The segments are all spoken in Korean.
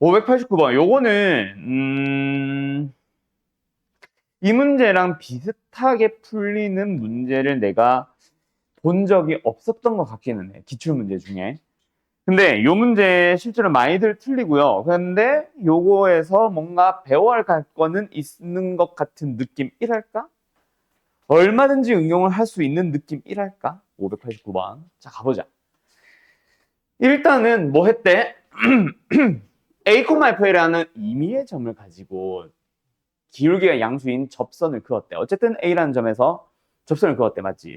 589번. 요거는 이 문제랑 비슷하게 풀리는 문제를 내가 본 적이 없었던 것 같기는 해. 기출문제 중에. 근데 요 문제 실제로 많이들 틀리고요. 그런데 요거에서 뭔가 배워야 할 거는 있는 것 같은 느낌이랄까? 얼마든지 응용을 할 수 있는 느낌이랄까? 589번. 자, 가보자. 일단은 뭐 했대? A,F라는 임의의 점을 가지고 기울기가 양수인 접선을 그었대. 어쨌든 A라는 점에서 접선을 그었대. 맞지?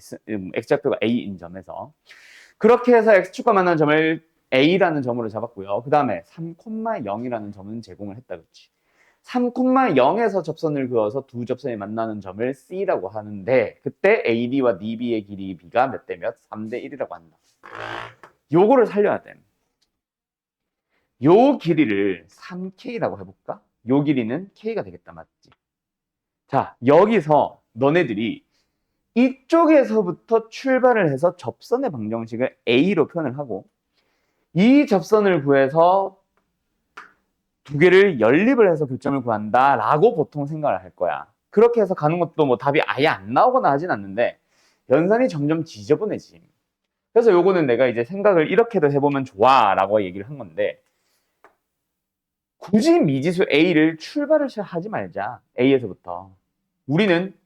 X좌표가 A인 점에서. 그렇게 해서 X축과 만나는 점을 A라는 점으로 잡았고요. 그 다음에 3,0이라는 점은 제공을 했다. 그렇지? 3,0에서 접선을 그어서 두 접선이 만나는 점을 C라고 하는데 그때 AD와 DB의 길이 B가 몇 대 몇? 3대 1이라고 한다. 요거를 살려야 돼. 요 길이를 3K라고 해볼까? 요 길이는 K가 되겠다. 맞지? 자, 여기서 너네들이 이쪽에서부터 출발을 해서 접선의 방정식을 A로 표현을 하고 이 접선을 구해서 두 개를 연립을 해서 교점을 구한다 라고 보통 생각을 할 거야. 그렇게 해서 가는 것도 뭐 답이 아예 안 나오거나 하진 않는데 연산이 점점 지저분해짐. 그래서 요거는 내가 이제 생각을 이렇게도 해보면 좋아 라고 얘기를 한 건데 굳이 미지수 A를 출발을 하지 말자. A에서부터. 우리는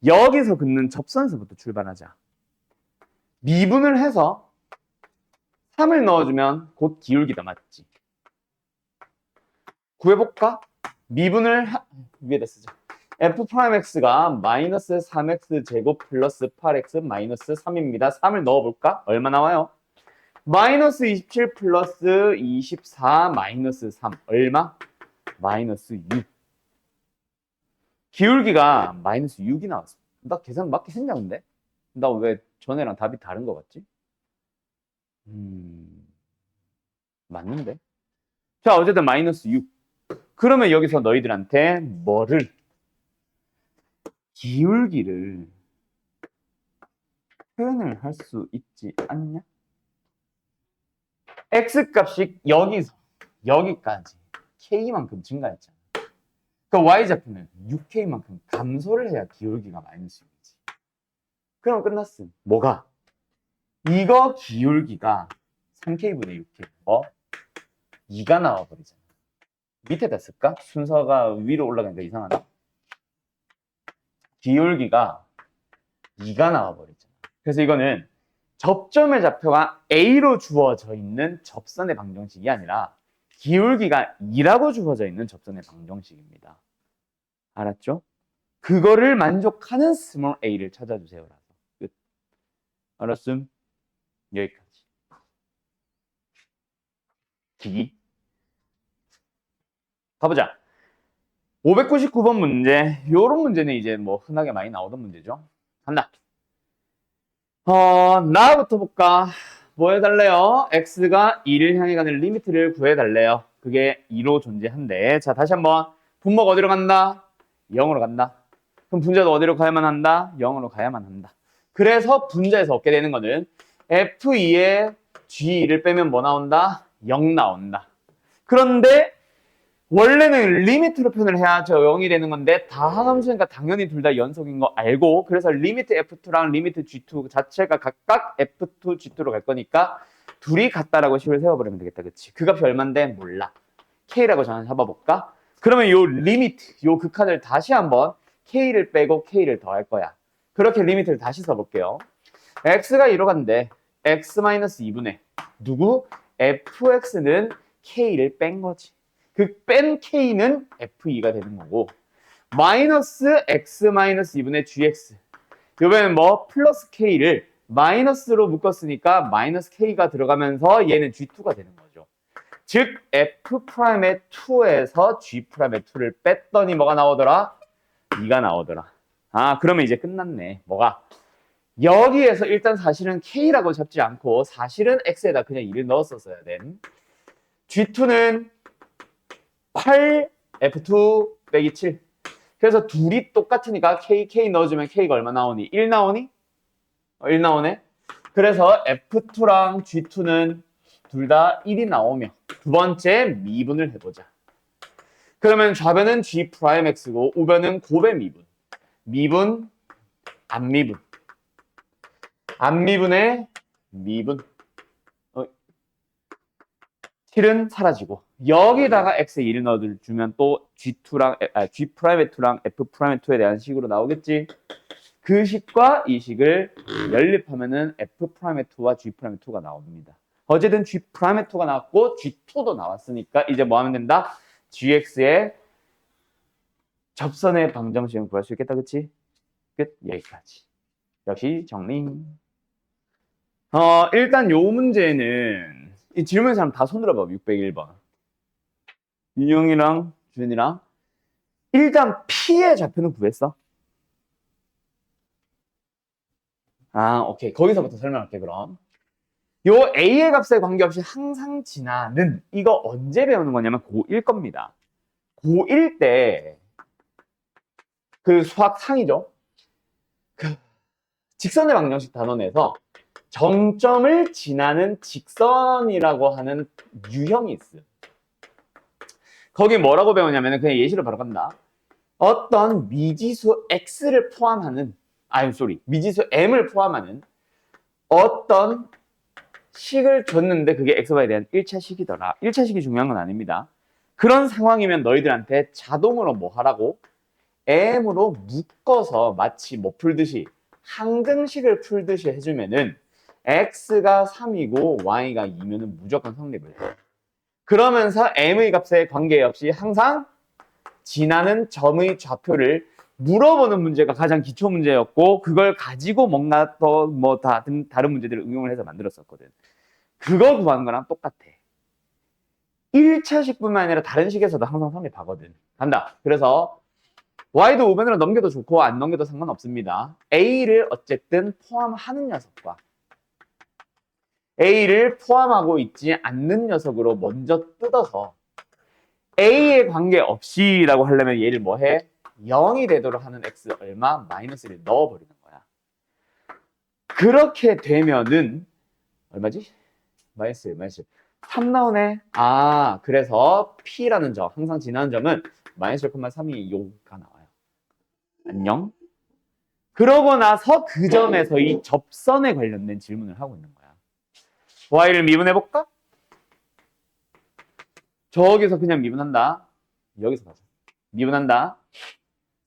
여기서 긋는 접선에서부터 출발하자. 미분을 해서 3을 넣어주면 곧 기울기다. 맞지? 구해볼까? 미분을 위에다 쓰자. F'X가 마이너스 3X 제곱 플러스 8X 마이너스 3입니다. 3을 넣어볼까? 얼마 나와요? 마이너스 27 플러스 24 마이너스 3. 얼마? 마이너스 6. 기울기가 마이너스 6이 나왔어. 나 계산 맞게 했냐 근데? 나 왜 전에랑 답이 다른 것 같지? 맞는데? 자, 어쨌든 마이너스 6. 그러면 여기서 너희들한테 뭐를? 기울기를 표현을 할 수 있지 않냐? X값이 여기서 여기까지 K만큼 증가했잖아. 그 Y좌표는 6K만큼 감소를 해야 기울기가 마이너스 6이지. 그럼 끝났음. 뭐가? 이거 기울기가 3K분의 6K. 뭐? 2가 나와버리잖아. 밑에다 쓸까? 순서가 위로 올라가니까 이상하다. 기울기가 2가 나와버리잖아. 그래서 이거는 접점의 좌표가 A로 주어져 있는 접선의 방정식이 아니라 기울기가 2라고 주어져 있는 접선의 방정식입니다. 알았죠? 그거를 만족하는 스몰 a를 찾아주세요. 끝. 알았음? 여기까지. 기기. 가보자. 599번 문제. 요런 문제는 이제 뭐 흔하게 많이 나오던 문제죠. 간다. 나부터 볼까? 뭐 해달래요? x가 2를 향해 가는 리미트를 구해달래요. 그게 2로 존재한대. 자, 다시 한번. 분모가 어디로 간다? 0으로 간다. 그럼 분자도 어디로 가야만 한다? 0으로 가야만 한다. 그래서 분자에서 얻게 되는 거는 F2에 G2를 빼면 뭐 나온다? 0 나온다. 그런데 원래는 리미트로 표현을 해야 저 0이 되는 건데 다항함수니까 당연히 둘 다 연속인 거 알고 그래서 리미트 F2랑 리미트 G2 자체가 각각 F2, G2로 갈 거니까 둘이 같다라고 식을 세워버리면 되겠다. 그치? 그 값이 얼만데? 몰라. K라고 전환 잡아볼까? 그러면 요 리미트, 요 극한을 다시 한번 K를 빼고 K를 더할 거야. 그렇게 리미트를 다시 써볼게요. X가 2로 간대. X-2분의 누구? Fx는 K를 뺀 거지. 그 뺀 K는 F2가 되는 거고 마이너스 X-2분의 GX 이번에는 뭐 플러스 K를 마이너스로 묶었으니까 마이너스 K가 들어가면서 얘는 G2가 되는 거죠. 즉 F'의 2에서 G'의 2를 뺐더니 뭐가 나오더라? 2가 나오더라. 아 그러면 이제 끝났네. 뭐가? 여기에서 일단 사실은 K라고 잡지 않고 사실은 X에다 그냥 2를 넣었었어야 된. G2는 8 F2 빼기 7. 그래서 둘이 똑같으니까 K 넣어주면 K가 얼마 나오니? 1 나오니? 1 나오네. 그래서 F2랑 G2는 둘 다 1이 나오며 두 번째 미분을 해보자. 그러면 좌변은 G'X고 우변은 곱의 미분. 미분, 안미분. 안미분의 미분. 7은 사라지고 여기다가 x에 1을 넣어주면 또 G2랑 G'F2랑 F'F에 대한 식으로 나오겠지. 그 식과 이 식을 연립하면은 F'F2와 G'F2가 나옵니다. 어쨌든 G'F2가 나왔고 G2도 나왔으니까 이제 뭐 하면 된다? GX의 접선의 방정식을 구할 수 있겠다. 그치? 끝. 여기까지. 역시 정리. 일단 요 문제는 이 질문 사람 다 손들어 봐. 601번. 윤영이랑 주현이랑 일단 P의 좌표는 구했어? 오케이. 거기서부터 설명할게 그럼. 요 A의 값에 관계없이 항상 지나는 이거 언제 배우는 거냐면 고1 겁니다. 고1 때 그 수학 상이죠. 그 직선의 방정식 단원에서 정점을 지나는 직선이라고 하는 유형이 있어요. 거기 뭐라고 배우냐면 그냥 예시로 바로 간다. 어떤 미지수 x를 포함하는 미지수 m을 포함하는 어떤 식을 줬는데 그게 xy에 대한 1차 식이더라. 1차 식이 중요한 건 아닙니다. 그런 상황이면 너희들한테 자동으로 뭐 하라고? m으로 묶어서 마치 뭐 풀듯이 항등식을 풀듯이 해주면은 x가 3이고 y가 2면은 무조건 성립을 해. 그러면서 m의 값에 관계없이 항상 지나는 점의 좌표를 물어보는 문제가 가장 기초 문제였고 그걸 가지고 뭔가 더 뭐 다른 문제들을 응용을 해서 만들었었거든. 그거 구하는 거랑 똑같아. 1차식뿐만 아니라 다른 식에서도 항상 성립하거든. 간다. 그래서 y도 우변으로 넘겨도 좋고 안 넘겨도 상관없습니다. a를 어쨌든 포함하는 녀석과 a를 포함하고 있지 않는 녀석으로 먼저 뜯어서 a에 관계없이라고 하려면 얘를 뭐 해? 0이 되도록 하는 x 얼마? 마이너스를 넣어버리는 거야. 그렇게 되면은 얼마지? 마이너스 3 나오네. 그래서 P라는 점, 항상 지나는 점은 마이너스 1,325가 나와요. 안녕? 그러고 나서 그 점에서 이 접선에 관련된 질문을 하고 있는 거야. y를 미분해볼까? 저기서 그냥 미분한다. 여기서 가자. 미분한다.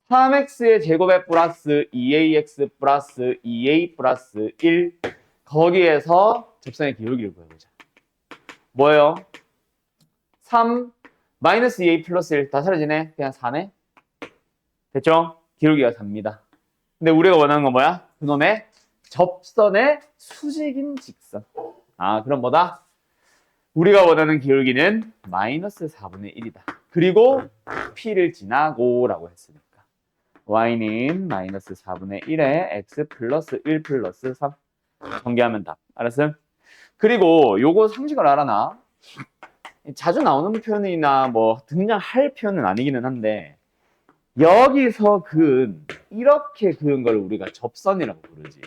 3x의 제곱에 플러스 2ax 플러스 2a 플러스 1 거기에서 접선의 기울기를 구해보자. 뭐예요? 3 마이너스 2a 플러스 1 다 사라지네. 그냥 4네. 됐죠? 기울기가 4입니다. 근데 우리가 원하는 건 뭐야? 그놈의 접선의 수직인 직선. 그럼 뭐다? 우리가 원하는 기울기는 마이너스 4분의 1이다. 그리고 P를 지나고 라고 했으니까 y는 마이너스 4분의 1에 x 플러스 1 플러스 3 전개하면 답. 알았음? 그리고 요거 상식을 알아놔. 자주 나오는 표현이나 뭐 등장할 표현은 아니기는 한데 여기서 이렇게 그은 걸 우리가 접선이라고 부르지.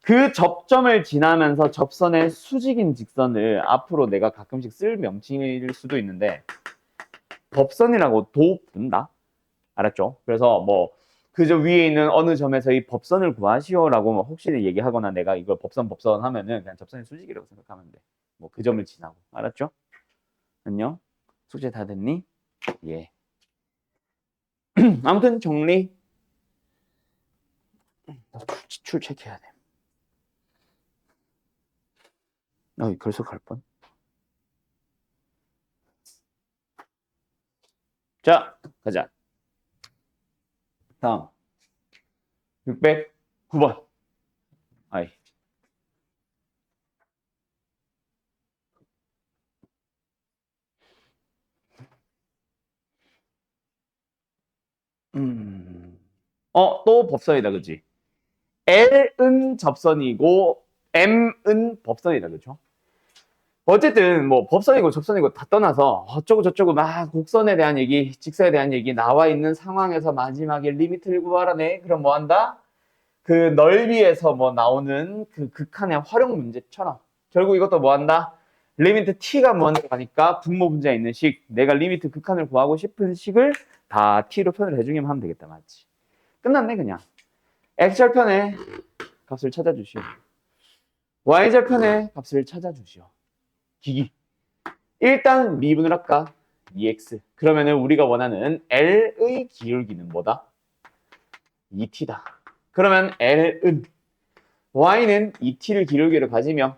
그 접점을 지나면서 접선의 수직인 직선을 앞으로 내가 가끔씩 쓸 명칭일 수도 있는데 법선이라고 도 부른다. 알았죠? 그래서 뭐 그저 위에 있는 어느 점에서 이 법선을 구하시오라고 혹시 얘기하거나 내가 이걸 법선 하면은 그냥 접선의 수직이라고 생각하면 돼. 뭐 그 점을 지나고. 알았죠? 안녕? 숙제 다 됐니? 예. 아무튼 정리. 출첵해야 돼. 결석할 뻔. 자, 가자. 다음. 609번. 아이. 또 법선이다, 그치? L은 접선이고, M은 법선이다, 그쵸? 어쨌든, 뭐, 법선이고 접선이고 다 떠나서, 어쩌고 저쩌고 막 곡선에 대한 얘기, 직선에 대한 얘기 나와 있는 상황에서 마지막에 리미트를 구하라네? 그럼 뭐 한다? 그 넓이에서 뭐 나오는 그 극한의 활용 문제처럼 결국 이것도 뭐 한다? 리미트 t가 먼저 가니까 분모 분자에 있는 식, 내가 리미트 극한을 구하고 싶은 식을 다 t로 표현을 해주기만 하면 되겠다. 맞지? 끝났네 그냥. x절편의 값을 찾아주시오. y절편의 값을 찾아주시오. 기기. 일단 미분을 할까? 2x. 그러면은 우리가 원하는 L의 기울기는 뭐다? 2t다. 그러면 L은 y는 2t를 기울기로 가지며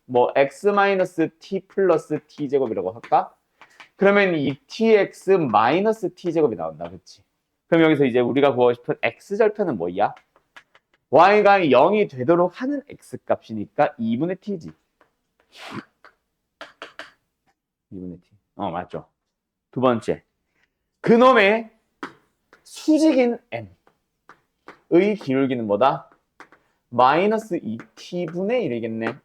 뭐 x-t 플러스 t제곱이라고 할까? 그러면 2tx-t제곱이 나온다. 그치? 그럼 여기서 이제 우리가 구하고 싶은 x절편은 뭐야? y가 0이 되도록 하는 x값이니까 2분의 t지. 2분의 t. 맞죠. 두 번째. 그놈의 수직인 m의 기울기는 뭐다? 마이너스 2t분의 1이겠네.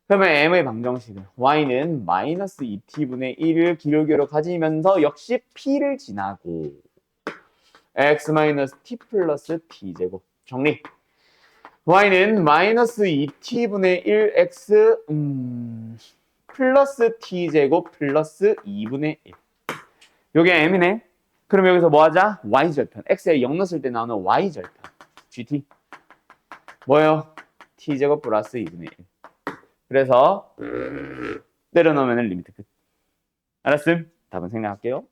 그러면 m의 방정식은 y는 마이너스 2t분의 1을 기울기로 가지면서 역시 p를 지나고 x-t 플러스 t제곱. 정리. y는 마이너스 2t분의 1x 플러스 t제곱 플러스 2분의 1. 요게 m이네. 그럼 여기서 뭐 하자? y절편. x에 0 넣었을 때 나오는 y절편. gt. 뭐예요? t제곱 플러스 2분의 1. 그래서 때려 넣으면 리미트 끝. 알았음? 답은 생략할게요.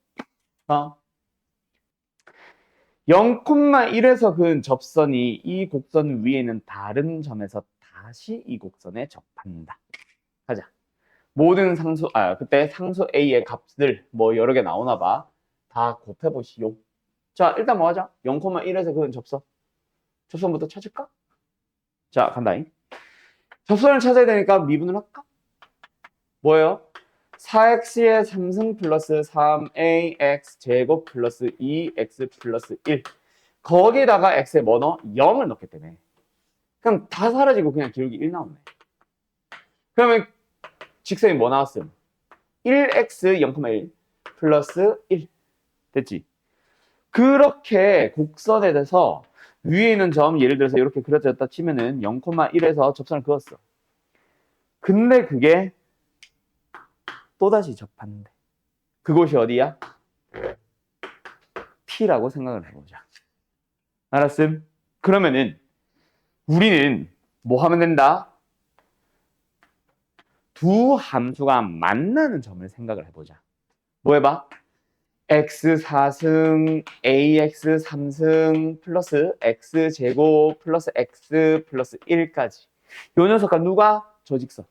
0,1에서 그은 접선이 이 곡선 위에 있는 다른 점에서 다시 이 곡선에 접한다. 가자. 모든 상수, 그때 상수 A의 값들 뭐 여러 개 나오나 봐. 다 곱해보시오. 자, 일단 뭐 하자? 0,1에서 그은 접선. 접선부터 찾을까? 자, 간다잉. 접선을 찾아야 되니까 미분을 할까? 뭐예요? 4x의 3승 플러스 3ax 제곱 플러스 2x 플러스 1. 거기다가 x에 뭐 넣어? 0을 넣기 때문에. 그럼 다 사라지고 그냥 기울기 1 나오네. 그러면 직선이 뭐 나왔음? 1x 0,1 플러스 1. 됐지? 그렇게 곡선에 대해서 위에 있는 점 예를 들어서 이렇게 그려졌다 치면은 0,1에서 접선을 그었어. 근데 그게 또다시 접한대. 그곳이 어디야? T라고 생각을 해보자. 알았음? 그러면은 우리는 뭐 하면 된다? 두 함수가 만나는 점을 생각을 해보자. 뭐 해봐? x 4승, ax 3승 플러스 x제곱 플러스 x 플러스 1까지. 요 녀석과 누가? 저 직선.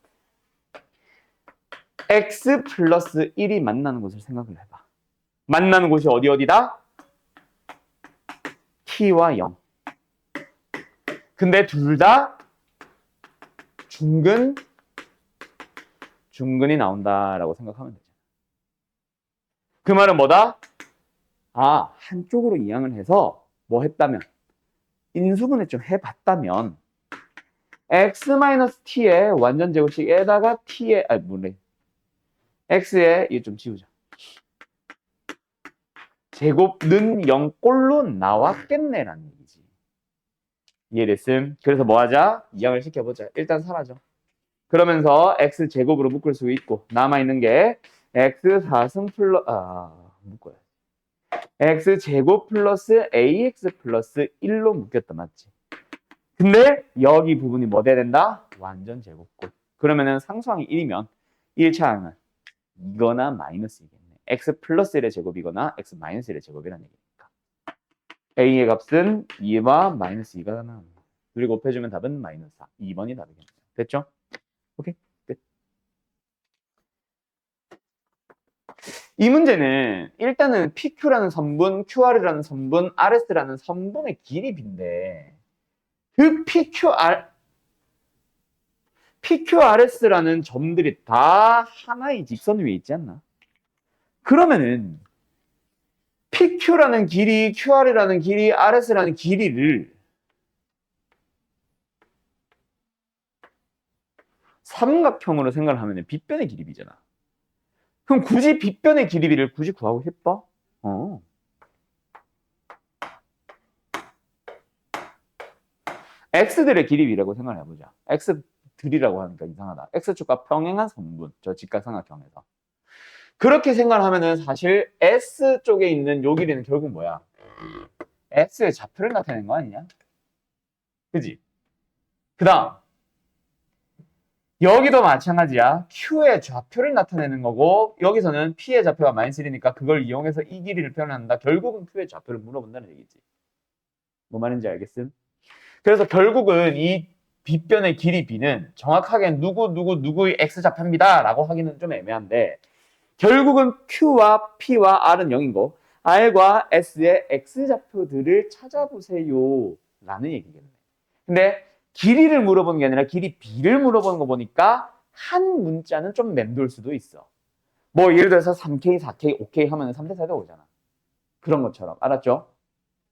x 플러스 1이 만나는 곳을 생각을 해봐. 만나는 곳이 어디다? t와 0. 근데 둘 다 중근이 나온다라고 생각하면 되죠. 그 말은 뭐다? 한쪽으로 이항을 해서 뭐 했다면 인수분해 좀 해봤다면 x-t의 완전 제곱식에다가 t의 x에 이거 좀 지우자. 제곱는 0꼴로 나왔겠네라는 얘기지. 이해됐음? 그래서 뭐 하자? 이항을 시켜보자. 일단 사라져. 그러면서 x제곱으로 묶을 수 있고 남아있는 게 x4승 묶어야 x제곱 플러스 ax 플러스 1로 묶였다. 맞지? 근데 여기 부분이 뭐 돼야 된다? 완전 제곱꼴. 그러면은 상수항이 1이면 1차항은 이거나 마이너스이겠네. x 플러스 1의 제곱이거나 x 마이너스 1의 제곱이라는 얘기니까. a의 값은 2와 마이너스 2가 나옵니다. 둘이 곱해주면 답은 마이너스 4. 2번이 답이겠네요. 됐죠? 오케이. 끝. 이 문제는 일단은 PQ라는 선분, QR이라는 선분, RS라는 선분의 길이인데 그 PQRS라는 점들이 다 하나의 직선 위에 있지 않나? 그러면은 PQ라는 길이, QR이라는 길이, RS라는 길이를 삼각형으로 생각을 하면 빗변의 길이비잖아. 그럼 굳이 빗변의 길이비를 굳이 구하고 싶어? X들의 길이비라고 생각을 해보자. X X축들이라고 하니까 이상하다. X축과 평행한 선분, 저 직각삼각형에서. 그렇게 생각을 하면은 사실 S쪽에 있는 요 길이는 결국 뭐야? X의 좌표를 나타내는 거 아니냐? 그지? 그 다음 여기도 마찬가지야. Q의 좌표를 나타내는 거고 여기서는 P의 좌표가 -1이니까 그걸 이용해서 이 길이를 표현한다. 결국은 Q의 좌표를 물어본다는 얘기지. 뭐 말인지 알겠음? 그래서 결국은 이 빗변의 길이 B는 정확하게 누구의 X좌표입니다 라고 하기는 좀 애매한데 결국은 Q와 P와 R은 0이고 R과 S의 X좌표들을 찾아보세요 라는 얘기겠네. 근데 길이를 물어보는 게 아니라 길이 B를 물어보는 거 보니까 한 문자는 좀 맴돌 수도 있어. 뭐 예를 들어서 3K, 4K, 5K 하면 3대 4대 오잖아. 그런 것처럼. 알았죠?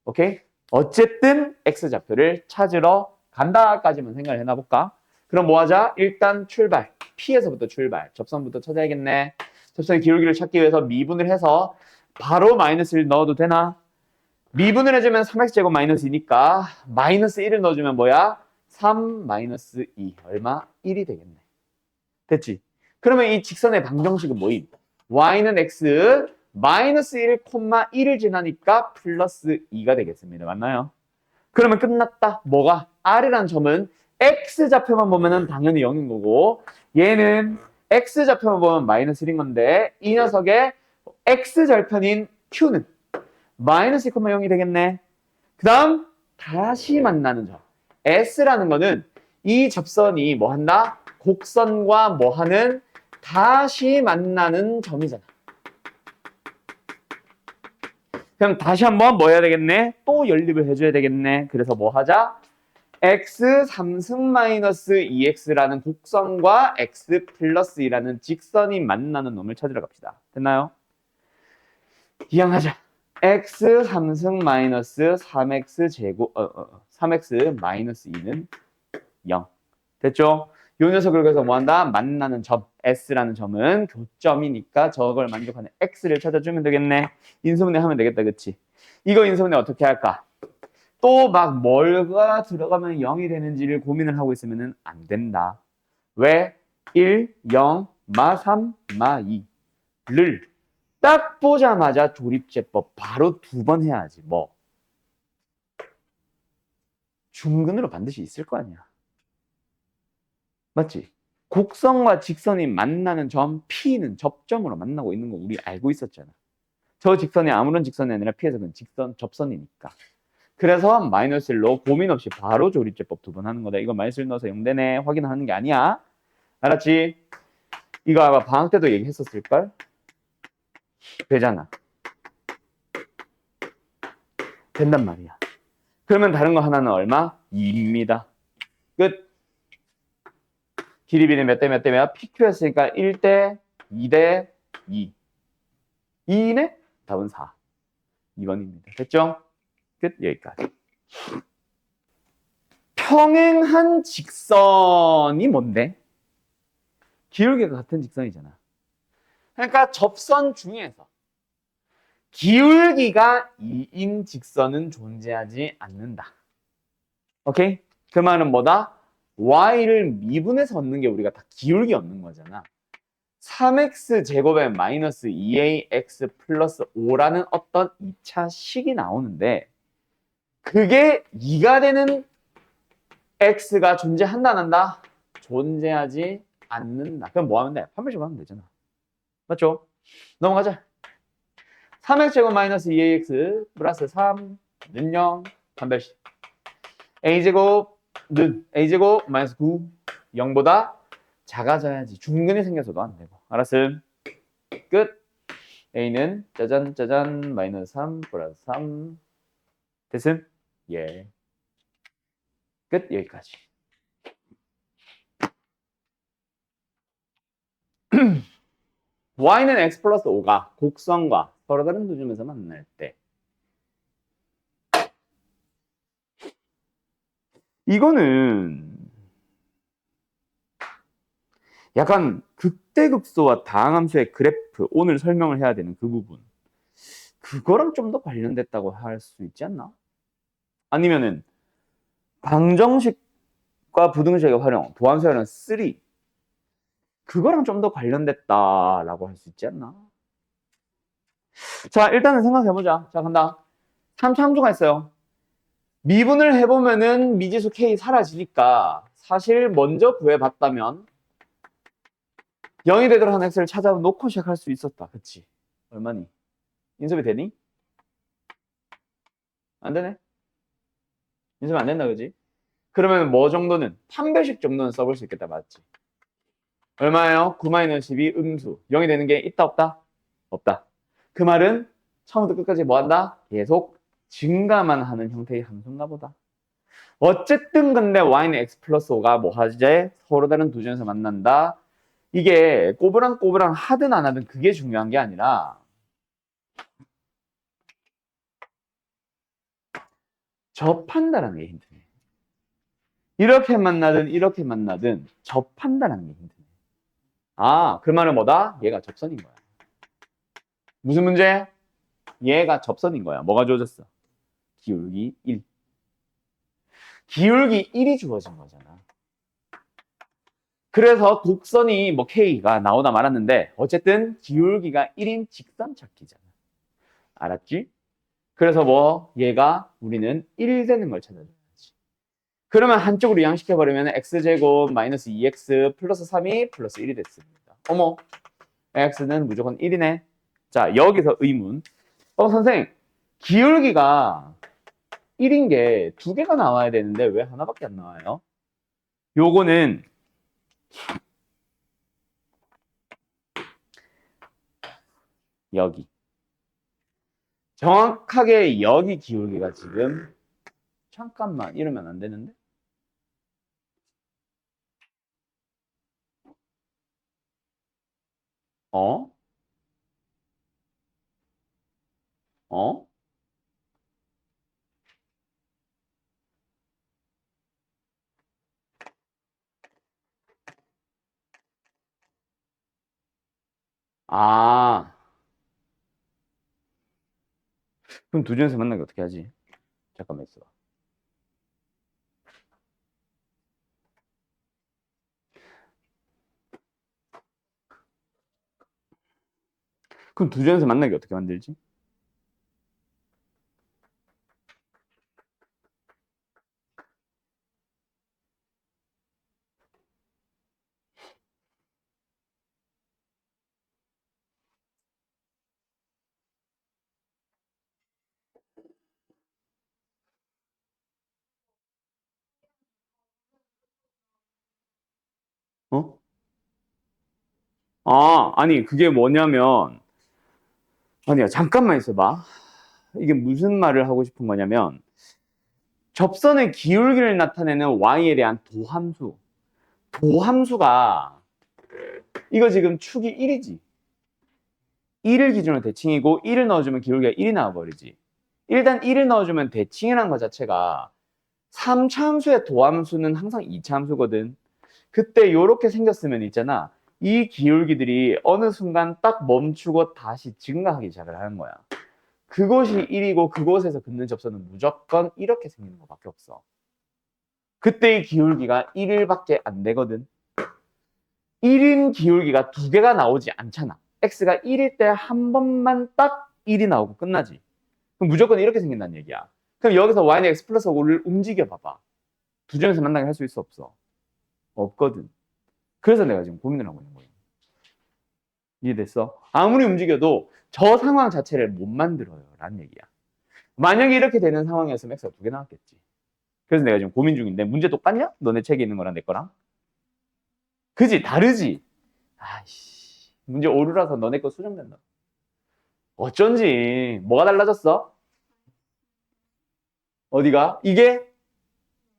오케이? 어쨌든 X좌표를 찾으러 간다까지만 생각을 해놔볼까? 그럼 뭐 하자? 일단 출발. P에서부터 출발. 접선부터 찾아야겠네. 접선의 기울기를 찾기 위해서 미분을 해서 바로 마이너스를 넣어도 되나? 미분을 해주면 3x제곱 -2니까 -1을 넣어주면 뭐야? 3 - 2 얼마? 1이 되겠네. 됐지? 그러면 이 직선의 방정식은 뭐임? y는 x -1, 1을 지나니까 +2가 되겠습니다. 맞나요? 그러면 끝났다. 뭐가? r이라는 점은 x좌표만 보면은 당연히 0인 거고 얘는 x좌표만 보면 -1인 건데 이 녀석의 x절편인 q는 -2,0이 되겠네. 그 다음 다시 만나는 점. S라는 거는 이 접선이 뭐 한다? 곡선과 뭐 하는 다시 만나는 점이잖아. 그럼 다시 한번 뭐 해야 되겠네? 또 연립을 해줘야 되겠네. 그래서 뭐 하자? x 3승 -2x라는 곡선과 x 플러스 2라는 직선이 만나는 놈을 찾으러 갑시다. 됐나요? 이항하자. x 3승 -3x 제곱 3x -2는 0. 됐죠? 요 녀석을 그래서 뭐한다? 만나는 점 S라는 점은 교점이니까 저걸 만족하는 X를 찾아주면 되겠네. 인수분해 하면 되겠다. 그치? 이거 인수분해 어떻게 할까? 또 막 뭘가 들어가면 0이 되는지를 고민을 하고 있으면 안 된다. 왜? 1, 0, -3, -2를 딱 보자마자 조립제법 바로 2번 해야지. 뭐 중근으로 반드시 있을 거 아니야. 맞지? 곡선과 직선이 만나는 점 P는 접점으로 만나고 있는 거 우리 알고 있었잖아. 저 직선이 아무런 직선이 아니라 P에서는 직선, 접선이니까. 그래서 -1로 고민 없이 바로 조립제법 2번 하는 거다. 이거 -1 넣어서 0되네 확인하는 게 아니야. 알았지? 이거 아마 방학 때도 얘기했었을걸? 되잖아. 된단 말이야. 그러면 다른 거 하나는 얼마? 2입니다. 끝. 길이 B는 몇 대 몇 대 몇? PQ였으니까 1대 2대 2. 2네? 답은 4. 2번입니다. 됐죠? 끝. 여기까지. 평행한 직선이 뭔데? 기울기가 같은 직선이잖아. 그러니까 접선 중에서 기울기가 2인 직선은 존재하지 않는다. 오케이? 그 말은 뭐다? y를 미분해서 얻는 게 우리가 다 기울기 얻는 거잖아. 3x 제곱에 -2ax 플러스 5라는 어떤 2차 식이 나오는데 그게 2가 되는 x가 존재한다 안 한다? 존재하지 않는다. 그럼 뭐 하면 돼? 판별식 하면 되잖아. 맞죠? 넘어가자. 3x 제곱 -2ax 플러스 3는 0 판별식. a제곱는 a제곱 -9 0보다 작아져야지. 중근이 생겨서도 안 되고. 알았음? 끝. a는 짜잔 짜잔 -3 플러스 3 됐음? 예. 끝. 여기까지. y는 x 플러스 5가 곡선과 서로 다른 두 점에서 만날 때 이거는 약간 극대극소와 다항함수의 그래프 오늘 설명을 해야 되는 그 부분 그거랑 좀 더 관련됐다고 할 수 있지 않나? 아니면은 방정식 과 부등식의 활용, 도함수의 활용 3. 그거랑 좀 더 관련됐다라고 할 수 있지 않나? 자, 일단은 생각해보자. 자, 간다. 3차 함수가 있어요. 미분을 해보면은 미지수 K 사라지니까 사실 먼저 구해봤다면 0이 되도록 하는 x를 찾아놓고 시작할 수 있었다. 그치? 얼마니? 인수비 되니? 안 되네? 인수비 안 된다, 그지? 그러면 뭐 정도는? 판별식 정도는 써볼 수 있겠다, 맞지? 얼마예요? 9-12 음수. 0이 되는 게 있다, 없다? 없다. 그 말은 처음부터 끝까지 뭐 한다? 계속 증가만 하는 형태의 함수인가 보다. 어쨌든 근데 y는 x 플러스 5가 뭐 하지? 서로 다른 두 점에서 만난다. 이게 꼬부랑꼬부랑 하든 안 하든 그게 중요한 게 아니라 접한다라는 게 힌트네. 이렇게 만나든 이렇게 만나든 접한다라는 게 힌트네. 아, 그 말은 뭐다? 얘가 접선인 거야. 무슨 문제? 얘가 접선인 거야. 뭐가 주어졌어? 기울기 1. 기울기 1이 주어진 거잖아. 그래서 곡선이 뭐 K가 나오다 말았는데 어쨌든 기울기가 1인 직선 찾기잖아. 알았지? 그래서 뭐 얘가 우리는 1 되는 걸 찾아줘야지. 그러면 한쪽으로 이항시켜버리면 x제곱 마이너스 2x 플러스 3이 플러스 1이 됐습니다. 어머, x는 무조건 1이네. 자, 여기서 의문. 선생님, 기울기가 1인 게 두 개가 나와야 되는데 왜 하나밖에 안 나와요? 요거는 여기. 정확하게 여기 기울기가 지금 잠깐만 이러면 안 되는데? 어? 어? 아, 그럼 두 중에서 만나기 어떻게 하지? 잠깐만 있어. 그럼 두 중에서 만나기 어떻게 만들지? 어? 아, 아니 그게 뭐냐면 아니야 잠깐만 있어봐. 이게 무슨 말을 하고 싶은 거냐면 접선의 기울기를 나타내는 y에 대한 도함수. 도함수가 이거 지금 축이 1이지. 1을 기준으로 대칭이고 1을 넣어주면 기울기가 1이 나와버리지. 일단 1을 넣어주면 대칭이라는 것 자체가 3차 함수의 도함수는 항상 2차 함수거든. 그때 이렇게 생겼으면 있잖아. 이 기울기들이 어느 순간 딱 멈추고 다시 증가하기 시작을 하는 거야. 그곳이 1이고 그곳에서 긋는 접선은 무조건 이렇게 생기는 것밖에 없어. 그때의 기울기가 1밖에 안 되거든. 1인 기울기가 두 개가 나오지 않잖아. x가 1일 때 한 번만 딱 1이 나오고 끝나지. 그럼 무조건 이렇게 생긴다는 얘기야. 그럼 여기서 y는 x 플러스 5를 움직여 봐봐. 두 점에서 만나게 할 수 있어 없어? 없거든. 그래서 내가 지금 고민을 하고 있는 거예요. 이해됐어? 아무리 움직여도 저 상황 자체를 못 만들어요 라는 얘기야. 만약에 이렇게 되는 상황이었으면 x가 두 개 나왔겠지. 그래서 내가 지금 고민 중인데 문제 똑같냐? 너네 책에 있는 거랑 내 거랑? 그지? 다르지? 아이씨 문제 오류라서 너네 거 수정된다. 어쩐지 뭐가 달라졌어? 어디가? 이게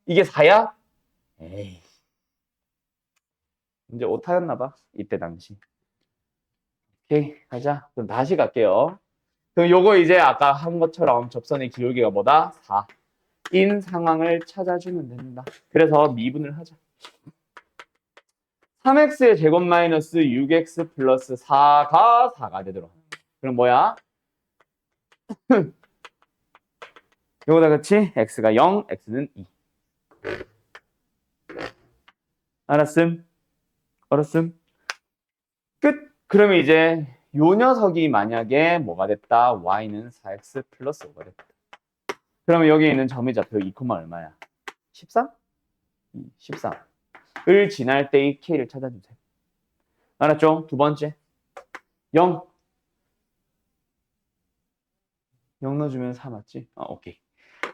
4야? 에이 문제 오타였나 봐 이때 당시. 오케이 가자. 그럼 다시 갈게요. 그럼 요거 이제 아까 한 것처럼 접선의 기울기가 뭐다? 4인 상황을 찾아주면 됩니다. 그래서 미분을 하자. 3x의 제곱 마이너스 6x 플러스 4가 4가 되도록. 그럼 뭐야? 요거다 그치? x가 0, x는 2. 알았음? 알았음? 끝! 그러면 이제 요 녀석이 만약에 뭐가 됐다? y는 4x 플러스 5가 됐다. 그러면 여기 있는 점이 잡혀 2, 얼마야? 13? 13을 지날 때의 k를 찾아주세요. 알았죠? 두 번째 0 0 넣어주면 4 맞지? 오케이.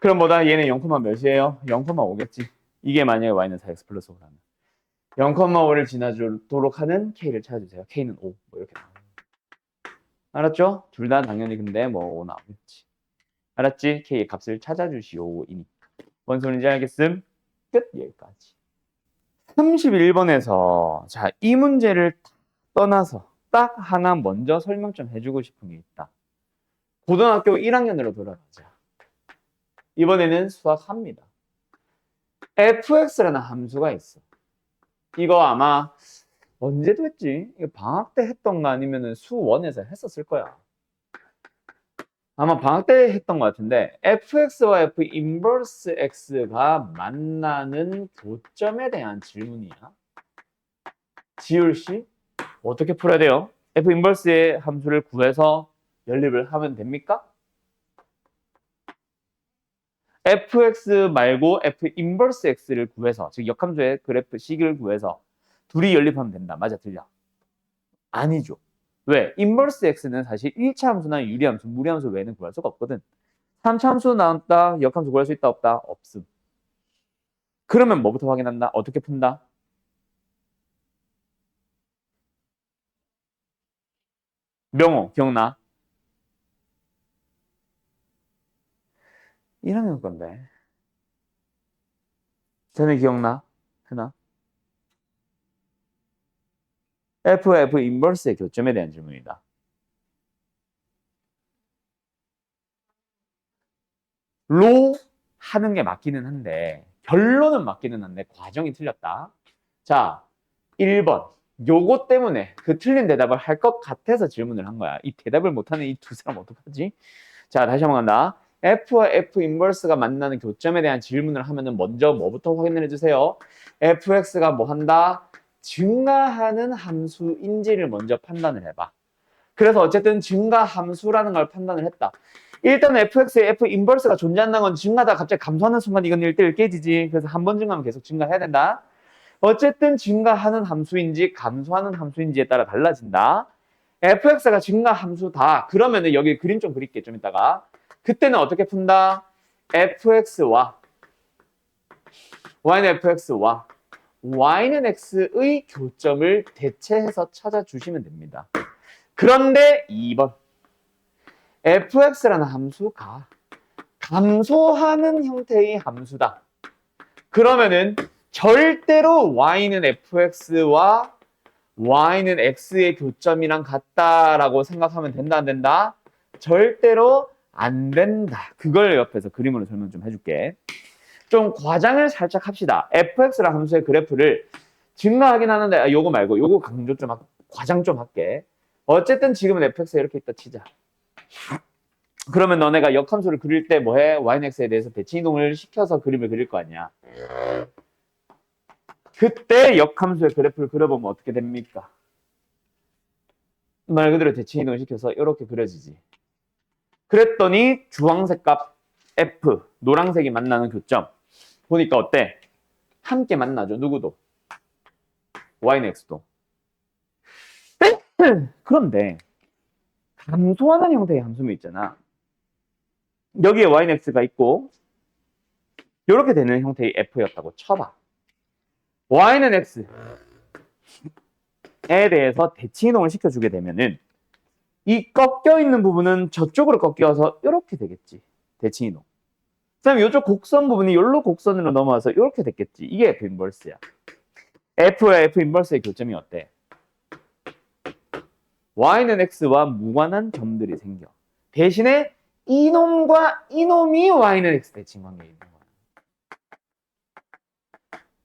그럼 뭐다? 얘는 0, 몇이에요? 0,5겠지. 이게 만약에 y는 4x 플러스 5라면 0,5를 지나도록 하는 k를 찾아주세요. k는 5. 뭐 이렇게 나와요. 알았죠? 둘 다 당연히 근데 뭐 5 나오겠지. 알았지? k의 값을 찾아주시오. 이니까. 뭔 소리인지 알겠음? 끝. 여기까지. 31번에서 자, 이 문제를 떠나서 딱 하나 먼저 설명 좀 해주고 싶은 게 있다. 고등학교 1학년으로 돌아가자. 이번에는 수학합니다. fx라는 함수가 있어. 이거 아마 언제도 했지? 이거 방학 때 했던 거 아니면 수원에서 했었을 거야. 아마 방학 때 했던 것 같은데 fx와 f 인버스 x가 만나는 교점에 대한 질문이야. 지율씨 어떻게 풀어야 돼요? f 인버스의 함수를 구해서 연립을 하면 됩니까? fx 말고 f 인버스 x를 구해서 즉 역함수의 그래프 식을 구해서 둘이 연립하면 된다. 맞아, 틀려? 아니죠. 왜? 인버스 x는 사실 1차 함수나 유리함수, 무리함수 외에는 구할 수가 없거든. 3차 함수 나왔다, 역함수 구할 수 있다, 없다? 없음. 그러면 뭐부터 확인한다? 어떻게 푼다? 명호, 기억나? 1학년 건데. 쟤네 기억나? 해나? F와 F 인버스의 교점에 대한 질문이다. 로 하는 게 맞기는 한데 결론은 맞기는 한데 과정이 틀렸다. 자, 1번. 요거 때문에 그 틀린 대답을 할 것 같아서 질문을 한 거야. 이 대답을 못하는 이 두 사람 어떡하지? 자, 다시 한번 간다. F와 F 인버스가 만나는 교점에 대한 질문을 하면은 먼저 뭐부터 확인을 해주세요. fx가 뭐 한다? 증가하는 함수인지를 먼저 판단을 해봐. 그래서 어쨌든 증가 함수라는 걸 판단을 했다. 일단 fx에 f 인버스가 존재한다는 건 증가하다가 갑자기 감소하는 순간 이건 1대1 깨지지. 그래서 한 번 증가하면 계속 증가해야 된다. 어쨌든 증가하는 함수인지 감소하는 함수인지에 따라 달라진다. fx가 증가 함수다. 그러면은 여기 그림 좀 그릴게 좀 이따가. 그때는 어떻게 푼다? fx와 y는 fx와 y는 x의 교점을 대체해서 찾아주시면 됩니다. 그런데 2번 fx라는 함수가 감소하는 형태의 함수다. 그러면은 절대로 y는 fx와 y는 x의 교점이랑 같다라고 생각하면 된다, 안 된다? 절대로 안 된다. 그걸 옆에서 그림으로 설명 좀 해줄게. 좀 과장을 살짝 합시다. fx라는 함수의 그래프를 증가하긴 하는데 요거 말고 요거 강조 좀 과장 좀 할게. 어쨌든 지금은 fx가 이렇게 있다 치자. 그러면 너네가 역함수를 그릴 때 뭐해? y는 x에 대해서 대칭 이동을 시켜서 그림을 그릴 거 아니야. 그때 역함수의 그래프를 그려보면 어떻게 됩니까? 말 그대로 대칭 이동을 시켜서 이렇게 그려지지. 그랬더니 주황색 값 f, 노란색이 만나는 교점 보니까 어때? 함께 만나죠. 누구도. y는 x도. 그런데 감소하는 형태의 함수면 있잖아. 여기에 y는 x가 있고 이렇게 되는 형태의 f였다고 쳐봐. y는 x에 대해서 대칭 이동을 시켜주게 되면은 이 꺾여 있는 부분은 저쪽으로 꺾여서 이렇게 되겠지. 대칭 이동. 그다음에 이쪽 곡선 부분이 여기로 곡선으로 넘어와서 이렇게 됐겠지. 이게 F 인버스야. F와 F 인버스의 교점이 어때? Y는 X와 무관한 점들이 생겨. 대신에 이놈과 이놈이 Y는 X 대칭 관계에 있는 거야.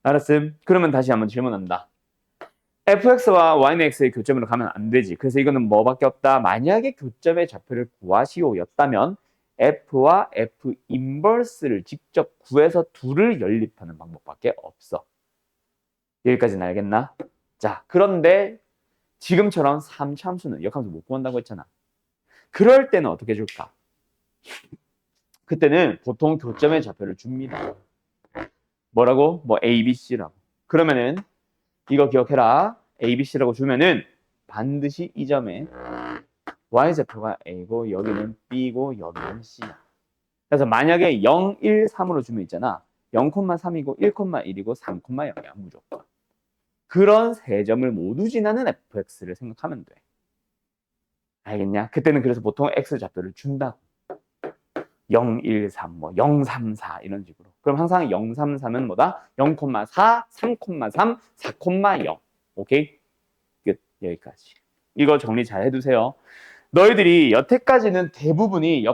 알았음? 그러면 다시 한번 질문한다. fx와 y는 x의 교점으로 가면 안 되지. 그래서 이거는 뭐밖에 없다? 만약에 교점의 좌표를 구하시오였다면 f와 f 인버스를 직접 구해서 둘을 연립하는 방법밖에 없어. 여기까지는 알겠나? 자, 그런데 지금처럼 3차함수는 역함수 못 구한다고 했잖아. 그럴 때는 어떻게 줄까? 그때는 보통 교점의 좌표를 줍니다. 뭐라고? 뭐 A, B, C라고. 그러면은 이거 기억해라. A, B, C라고 주면은 반드시 이 점에 Y좌표가 A고 여기는 B고 여기는 C야. 그래서 만약에 0, 1, 3으로 주면 있잖아. 0,3이고 1,1이고 3,0이야 무조건. 그런 세 점을 모두 지나는 fx를 생각하면 돼. 알겠냐? 그때는 그래서 보통 x좌표를 준다. 0, 1, 3, 뭐 0, 3, 4 이런 식으로. 그럼 항상 0, 3, 3은 뭐다? 0,4, 3,3, 4,0. 오케이? 끝. 여기까지. 이거 정리 잘 해두세요. 너희들이 여태까지는 대부분이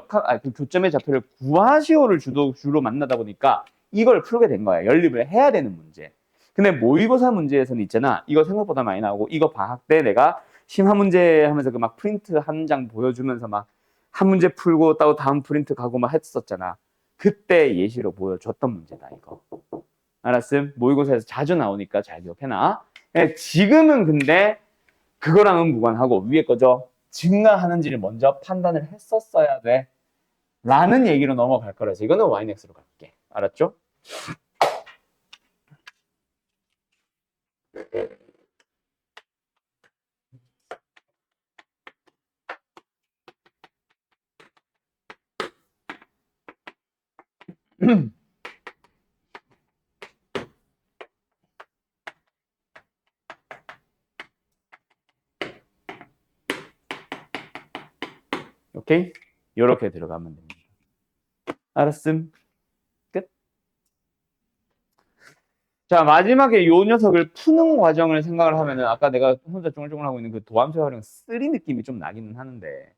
그 교점의 좌표를 구하시오를 주로 만나다 보니까 이걸 풀게 된 거야. 연립을 해야 되는 문제. 근데 모의고사 문제에서는 있잖아. 이거 생각보다 많이 나오고 이거 방학 때 내가 심화 문제 하면서 그 막 프린트 한 장 보여주면서 막 한 문제 풀고 또 다음 프린트 가고 막 했었잖아. 그때 예시로 보여줬던 문제다 이거. 알았음? 모의고사에서 자주 나오니까 잘 기억해놔. 지금은 근데 그거랑은 무관하고 위에 거죠. 증가하는지를 먼저 판단을 했었어야 돼. 라는 얘기로 넘어갈 거라서 이거는 YNX로 갈게. 알았죠? 오케이? 이렇게 들어가면 됩니다. 알았음? 끝? 자, 마지막에 요 녀석을 푸는 과정을 생각을 하면은 아까 내가 혼자 쫑글쫑글 하고 있는 그 도함수 활용 3 느낌이 좀 나기는 하는데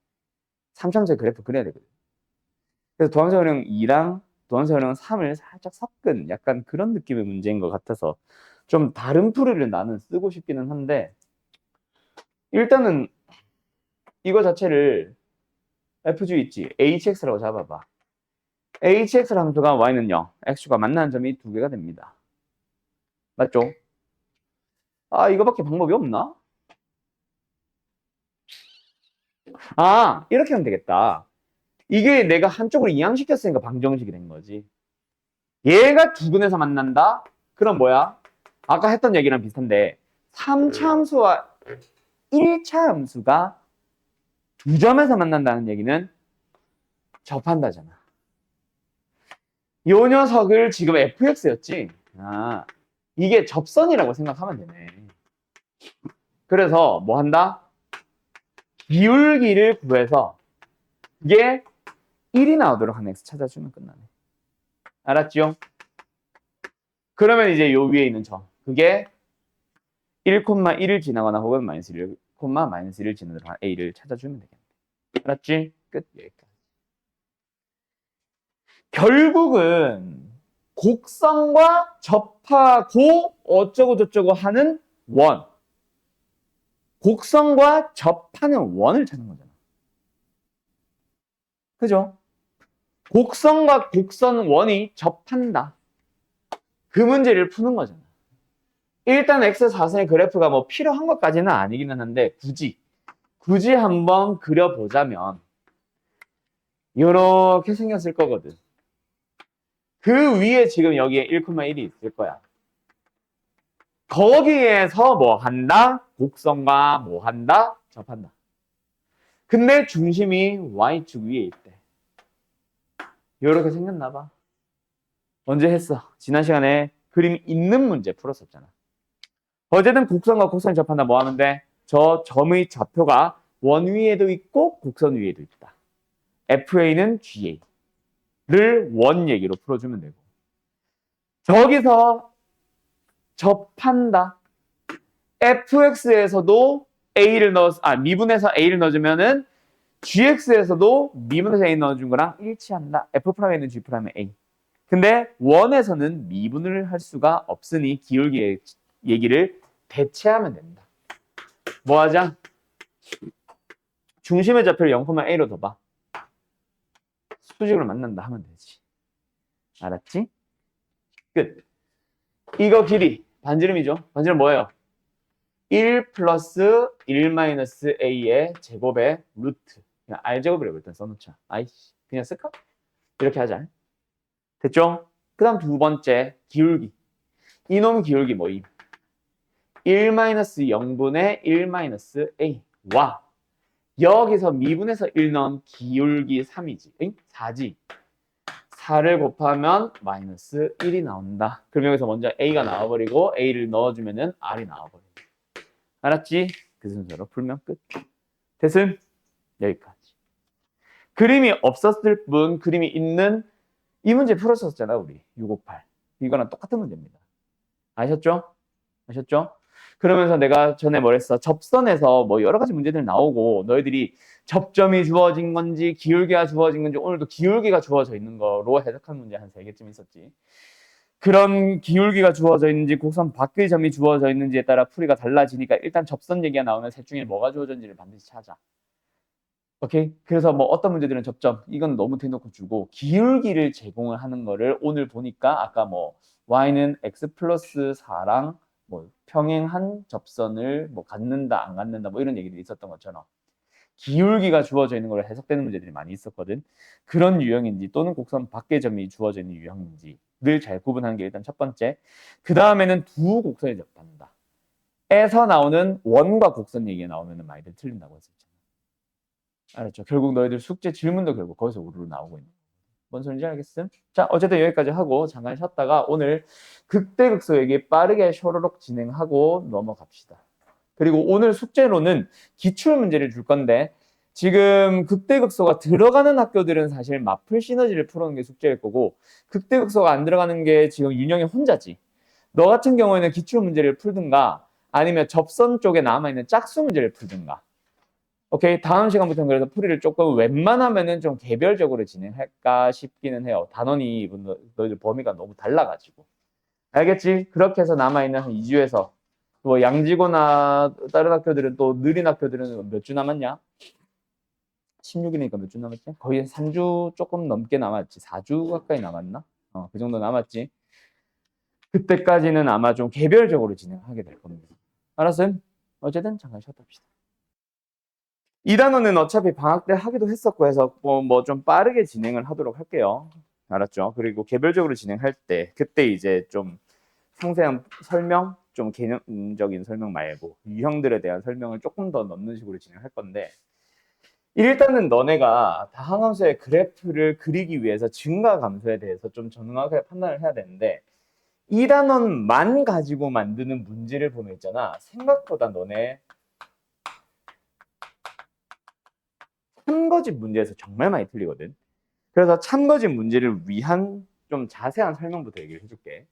3차함수의 그래프 그려야 되거든. 그래서 도함수 활용 2랑 도함수 활용 3을 살짝 섞은 약간 그런 느낌의 문제인 것 같아서 좀 다른 풀이를 나는 쓰고 싶기는 한데 일단은 이거 자체를 FG 있지? HX라고 잡아봐. HX 함수가 Y는 0, X가 만나는 점이 두 개가 됩니다. 맞죠? 아, 이거밖에 방법이 없나? 아, 이렇게 하면 되겠다. 이게 내가 한쪽으로 이항시켰으니까 방정식이 된 거지. 얘가 두 근에서 만난다? 그럼 뭐야? 아까 했던 얘기랑 비슷한데 3차 함수와 1차 함수가 두 점에서 만난다는 얘기는 접한다잖아. 요 녀석을 지금 fx였지? 아, 이게 접선이라고 생각하면 되네. 그래서 뭐 한다? 기울기를 구해서 이게 1이 나오도록 하는 x 찾아주면 끝나네. 알았죠? 그러면 이제 요 위에 있는 점 그게 1,1을 지나거나 혹은 마이너스 1, 마이너스 1을 지나도록 한 a를 찾아주면 되겠네. 알았지? 끝. 여기까지. 결국은 곡선과 접하고 어쩌고 저쩌고 하는 원. 곡선과 접하는 원을 찾는 거잖아. 그죠? 곡선과 곡선 원이 접한다. 그 문제를 푸는 거잖아. 일단 x4선의 그래프가 뭐 필요한 것까지는 아니기는 한데 굳이 한번 그려보자면 이렇게 생겼을 거거든. 그 위에 지금 여기에 1,1이 있을 거야. 거기에서 뭐 한다? 곡선과 뭐 한다? 접한다. 근데 중심이 Y축 위에 있대. 이렇게 생겼나 봐. 언제 했어? 지난 시간에 그림 있는 문제 풀었었잖아. 어쨌든 곡선과 곡선이 접한다 뭐 하면 돼? 저 점의 좌표가 원 위에도 있고 곡선 위에도 있다. FA는 GA를 원 얘기로 풀어주면 되고. 저기서 접한다. fx에서도 미분해서 a를 넣어주면은 gx에서도 미분해서 a 넣어준 거랑 일치한다. f'에는 g'의 a. 근데 원에서는 미분을 할 수가 없으니 기울기의 얘기를 대체하면 된다. 뭐 하자? 중심의 좌표를 0,a로 둬봐. 수직으로 만난다 하면 되지. 알았지? 끝. 이거 길이 반지름이죠. 반지름 뭐예요? 1 플러스 1 마이너스 a의 제곱의 루트. 그냥 r제곱이라고 일단 써놓자. 아이씨, 그냥 쓸까? 이렇게 하자. 됐죠? 그 다음 두 번째, 기울기. 이놈 기울기 뭐임? 1 마이너스 0분의 1 마이너스 a. 와, 여기서 미분에서 1 넣은 기울기 3이지. 응? 4지. 4를 곱하면 마이너스 1이 나온다. 그럼 여기서 먼저 a가 나와버리고 a를 넣어주면은 r이 나와버린다. 알았지? 그 순서로 풀면 끝. 됐음? 여기까지. 그림이 없었을 뿐 그림이 있는 이 문제 풀었었잖아 우리 658. 이거랑 똑같은 문제입니다. 아셨죠? 아셨죠? 그러면서 내가 전에 뭐랬어? 접선에서 뭐 여러 가지 문제들 나오고 너희들이 접점이 주어진 건지 기울기가 주어진 건지 오늘도 기울기가 주어져 있는 거로 해석한 문제 한 3개쯤 있었지. 그런 기울기가 주어져 있는지 곡선 밖의 점이 주어져 있는지에 따라 풀이가 달라지니까 일단 접선 얘기가 나오는 셋 중에 뭐가 주어졌는지를 반드시 찾아. 오케이? 그래서 뭐 어떤 문제들은 접점 이건 너무 대놓고 주고 기울기를 제공을 하는 거를 오늘 보니까 아까 뭐 y는 x 플러스 4랑 뭐 평행한 접선을 뭐 갖는다 안 갖는다 뭐 이런 얘기들이 있었던 것처럼 기울기가 주어져 있는 걸로 해석되는 문제들이 많이 있었거든. 그런 유형인지 또는 곡선 밖의 점이 주어져 있는 유형인지를 잘 구분하는 게 일단 첫 번째. 그 다음에는 두 곡선이 접한다. 에서 나오는 원과 곡선 얘기가 나오면 많이들 틀린다고 했었잖아. 알았죠? 결국 너희들 숙제 질문도 결국 거기서 우르르 나오고 있는 거야. 뭔 소리인지 알겠음? 자, 어쨌든 여기까지 하고 잠깐 쉬었다가 오늘 극대극소 얘기 빠르게 쇼로록 진행하고 넘어갑시다. 그리고 오늘 숙제로는 기출문제를 줄 건데 지금 극대극소가 들어가는 학교들은 사실 마플 시너지를 풀어오는 게 숙제일 거고 극대극소가 안 들어가는 게 지금 윤영이 혼자지. 너 같은 경우에는 기출문제를 풀든가 아니면 접선 쪽에 남아있는 짝수 문제를 풀든가. 오케이, 다음 시간부터는 그래서 풀이를 조금 웬만하면은 좀 개별적으로 진행할까 싶기는 해요. 단원이 너희들 범위가 너무 달라가지고. 알겠지? 그렇게 해서 남아있는 한 2주에서 뭐 양지고나 다른 학교들은 또 느린 학교들은 몇 주 남았냐? 16일이니까 몇 주 남았지? 거의 3주 조금 넘게 남았지. 4주 가까이 남았나? 그 정도 남았지. 그때까지는 아마 좀 개별적으로 진행하게 될 겁니다. 알았어요? 어쨌든 잠깐 쉬었다 합시다. 이 단원은 어차피 방학 때 하기도 했었고 해서 뭐 좀 빠르게 진행을 하도록 할게요. 알았죠? 그리고 개별적으로 진행할 때 그때 이제 좀 상세한 설명, 좀 개념적인 설명 말고 유형들에 대한 설명을 조금 더 넣는 식으로 진행할 건데 일단은 너네가 다항함수의 그래프를 그리기 위해서 증가 감소에 대해서 좀 정확하게 판단을 해야 되는데 이 단원만 가지고 만드는 문제를 보면 있잖아. 생각보다 너네 참거짓 문제에서 정말 많이 틀리거든. 그래서 참거짓 문제를 위한 좀 자세한 설명부터 얘기를 해줄게.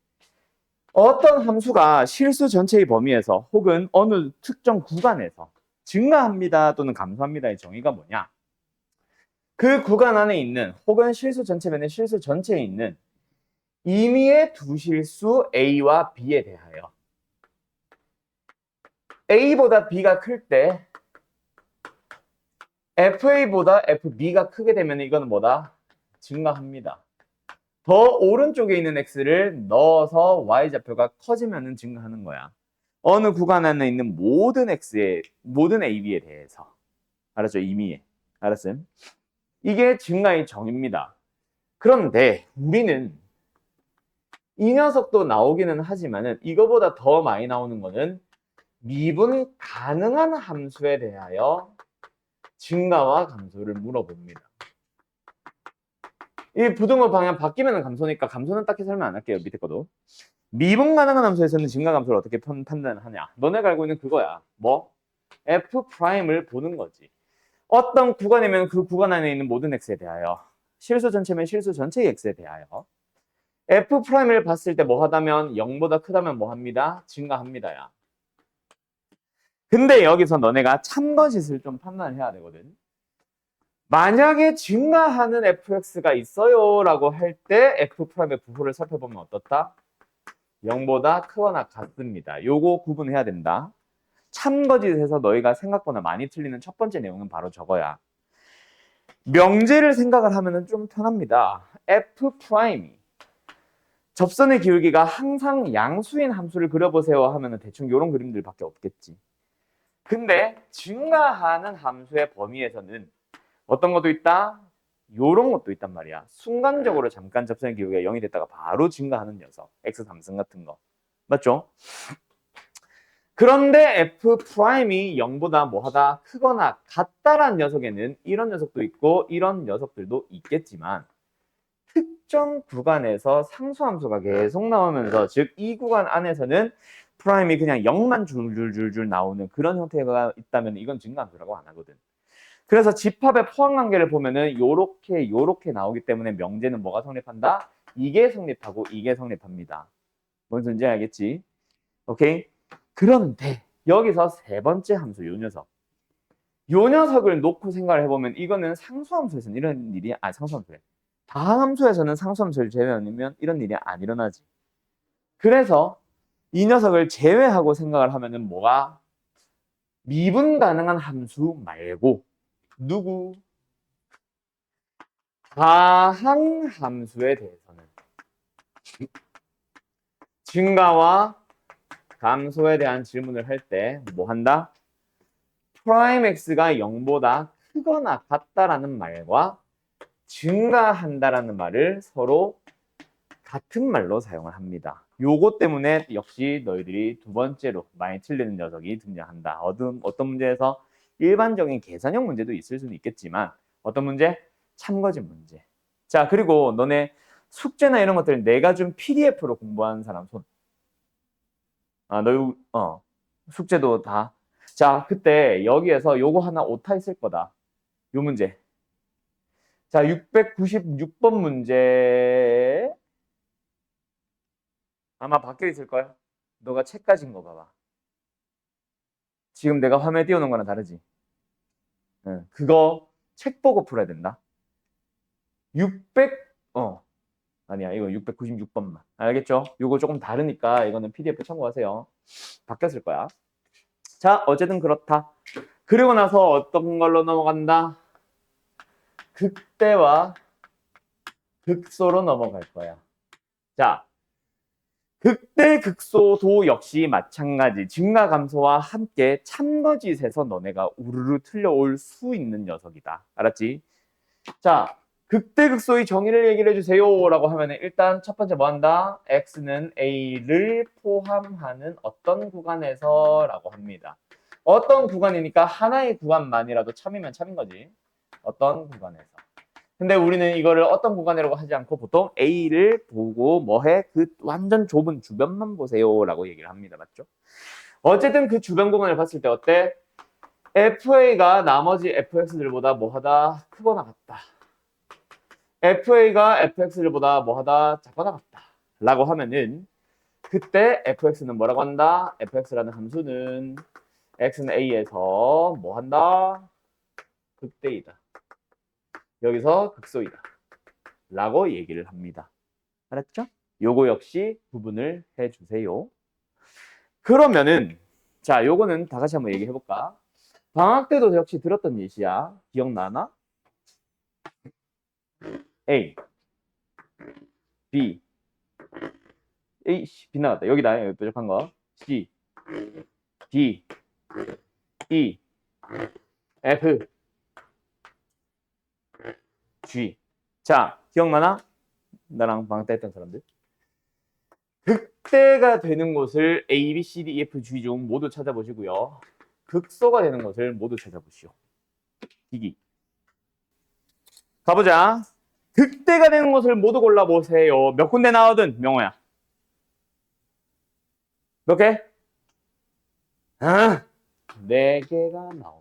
어떤 함수가 실수 전체의 범위에서 혹은 어느 특정 구간에서 증가합니다 또는 감소합니다의 정의가 뭐냐? 그 구간 안에 있는 혹은 실수 전체면의 실수 전체에 있는 임의의 두 실수 A와 B에 대하여 A보다 B가 클 때 FA보다 FB가 크게 되면 이거는 뭐다? 증가합니다. 더 오른쪽에 있는 X를 넣어서 Y좌표가 커지면 증가하는 거야. 어느 구간 안에 있는 모든 X의, 모든 AB에 대해서. 알았죠? 임의의. 알았음? 이게 증가의 정의입니다. 그런데 우리는 이 녀석도 나오기는 하지만은 이거보다 더 많이 나오는 거는 미분 가능한 함수에 대하여 증가와 감소를 물어봅니다. 이 부등호 방향 바뀌면 감소니까 감소는 딱히 설명 안 할게요. 밑에 거도. 미분 가능한 함수에서는 증가 감소를 어떻게 판단하냐? 너네가 알고 있는 그거야. 뭐? F'을 보는 거지. 어떤 구간이면 그 구간 안에 있는 모든 X에 대하여 실수 전체면 실수 전체의 X에 대하여 F'을 봤을 때 뭐 하다면 0보다 크다면 뭐 합니다? 증가합니다야. 근데 여기서 너네가 참거짓을 좀 판단해야 되거든. 만약에 증가하는 fx가 있어요 라고 할 때 F'의 부호를 살펴보면 어떻다? 0보다 크거나 같습니다. 요거 구분해야 된다. 참거짓에서 너희가 생각보다 많이 틀리는 첫 번째 내용은 바로 저거야. 명제를 생각을 하면 좀 편합니다. F'이 접선의 기울기가 항상 양수인 함수를 그려보세요 하면 대충 이런 그림들밖에 없겠지. 근데 증가하는 함수의 범위에서는 어떤 것도 있다? 요런 것도 있단 말이야. 순간적으로 잠깐 접선의 기울기가 0이 됐다가 바로 증가하는 녀석. x3승 같은 거. 맞죠? 그런데 f'이 0보다 뭐하다? 크거나 같다란 녀석에는 이런 녀석도 있고 이런 녀석들도 있겠지만 특정 구간에서 상수함수가 계속 나오면서 즉 이 구간 안에서는 프라임이 그냥 0만 줄줄줄줄 나오는 그런 형태가 있다면 이건 증가함수라고 안 하거든. 그래서 집합의 포함관계를 보면은 요렇게 나오기 때문에 명제는 뭐가 성립한다? 이게 성립하고 이게 성립합니다. 뭔 소리인지 알겠지? 오케이? 그런데 여기서 세 번째 함수 요 녀석. 요 녀석을 놓고 생각을 해보면 이거는 상수함수에서는 이런 일이 상수함수래. 다함수에서는 상수함수를 제외하면 이런 일이 안 일어나지. 그래서 이 녀석을 제외하고 생각을 하면은 뭐가 미분 가능한 함수 말고 누구? 다항 함수에 대해서는 증가와 감소에 대한 질문을 할 때 뭐 한다? 프라임 x가 0보다 크거나 같다라는 말과 증가한다라는 말을 서로 같은 말로 사용을 합니다. 요거 때문에 역시 너희들이 두 번째로 많이 틀리는 녀석이 등장한다. 어떤 문제에서 일반적인 계산형 문제도 있을 수는 있겠지만 어떤 문제? 참거짓 문제. 자, 그리고 너네 숙제나 이런 것들은 내가 준 PDF로 공부하는 사람 손. 너희 숙제도 다. 자, 그때 여기에서 요거 하나 오타 있을 거다. 요 문제. 자, 696번 문제 아마 밖에 있을 거야. 너가 책 가진 거 봐봐. 지금 내가 화면에 띄워놓은 거랑 다르지? 응. 그거 책 보고 풀어야 된다. 600, 아니야. 이거 696번만. 알겠죠? 이거 조금 다르니까 이거는 PDF 참고하세요. 바뀌었을 거야. 자, 어쨌든 그렇다. 그리고 나서 어떤 걸로 넘어간다? 극대와 극소로 넘어갈 거야. 자, 극대 극소도 역시 마찬가지. 증가 감소와 함께 참거짓에서 너네가 우르르 틀려올 수 있는 녀석이다. 알았지? 자, 극대 극소의 정의를 얘기를 해주세요 라고 하면 일단 첫 번째 뭐 한다? x는 a를 포함하는 어떤 구간에서 라고 합니다. 어떤 구간이니까 하나의 구간만이라도 참이면 참인 거지. 어떤 구간에서. 근데 우리는 이거를 어떤 구간이라고 하지 않고 보통 A를 보고 뭐해? 그 완전 좁은 주변만 보세요 라고 얘기를 합니다. 맞죠? 어쨌든 그 주변 구간을 봤을 때 어때? FA가 나머지 FX들보다 뭐하다? 크거나 같다. FA가 FX들보다 뭐하다? 작거나 같다. 라고 하면은 그때 FX는 뭐라고 한다? FX라는 함수는 X는 A에서 뭐한다? 극대이다. 여기서 극소이다. 라고 얘기를 합니다. 알았죠? 요거 역시 구분을 해주세요. 그러면은 자, 요거는 다 같이 한번 얘기해 볼까? 방학 때도 역시 들었던 예시야. 기억나나? A, B, A, B 나갔다. 여기다. 여기 뾰족한 거. C, D, E, F, G. 자, 기억나나? 나랑 방학 때 했던 사람들. 극대가 되는 곳을 A, B, C, D, E, F, G 중 모두 찾아보시고요. 극소가 되는 것을 모두 찾아보시오. 기기. 가보자. 극대가 되는 것을 모두 골라보세요. 몇 군데 나오든 명호야. 몇 개? 4개가 나옵니다.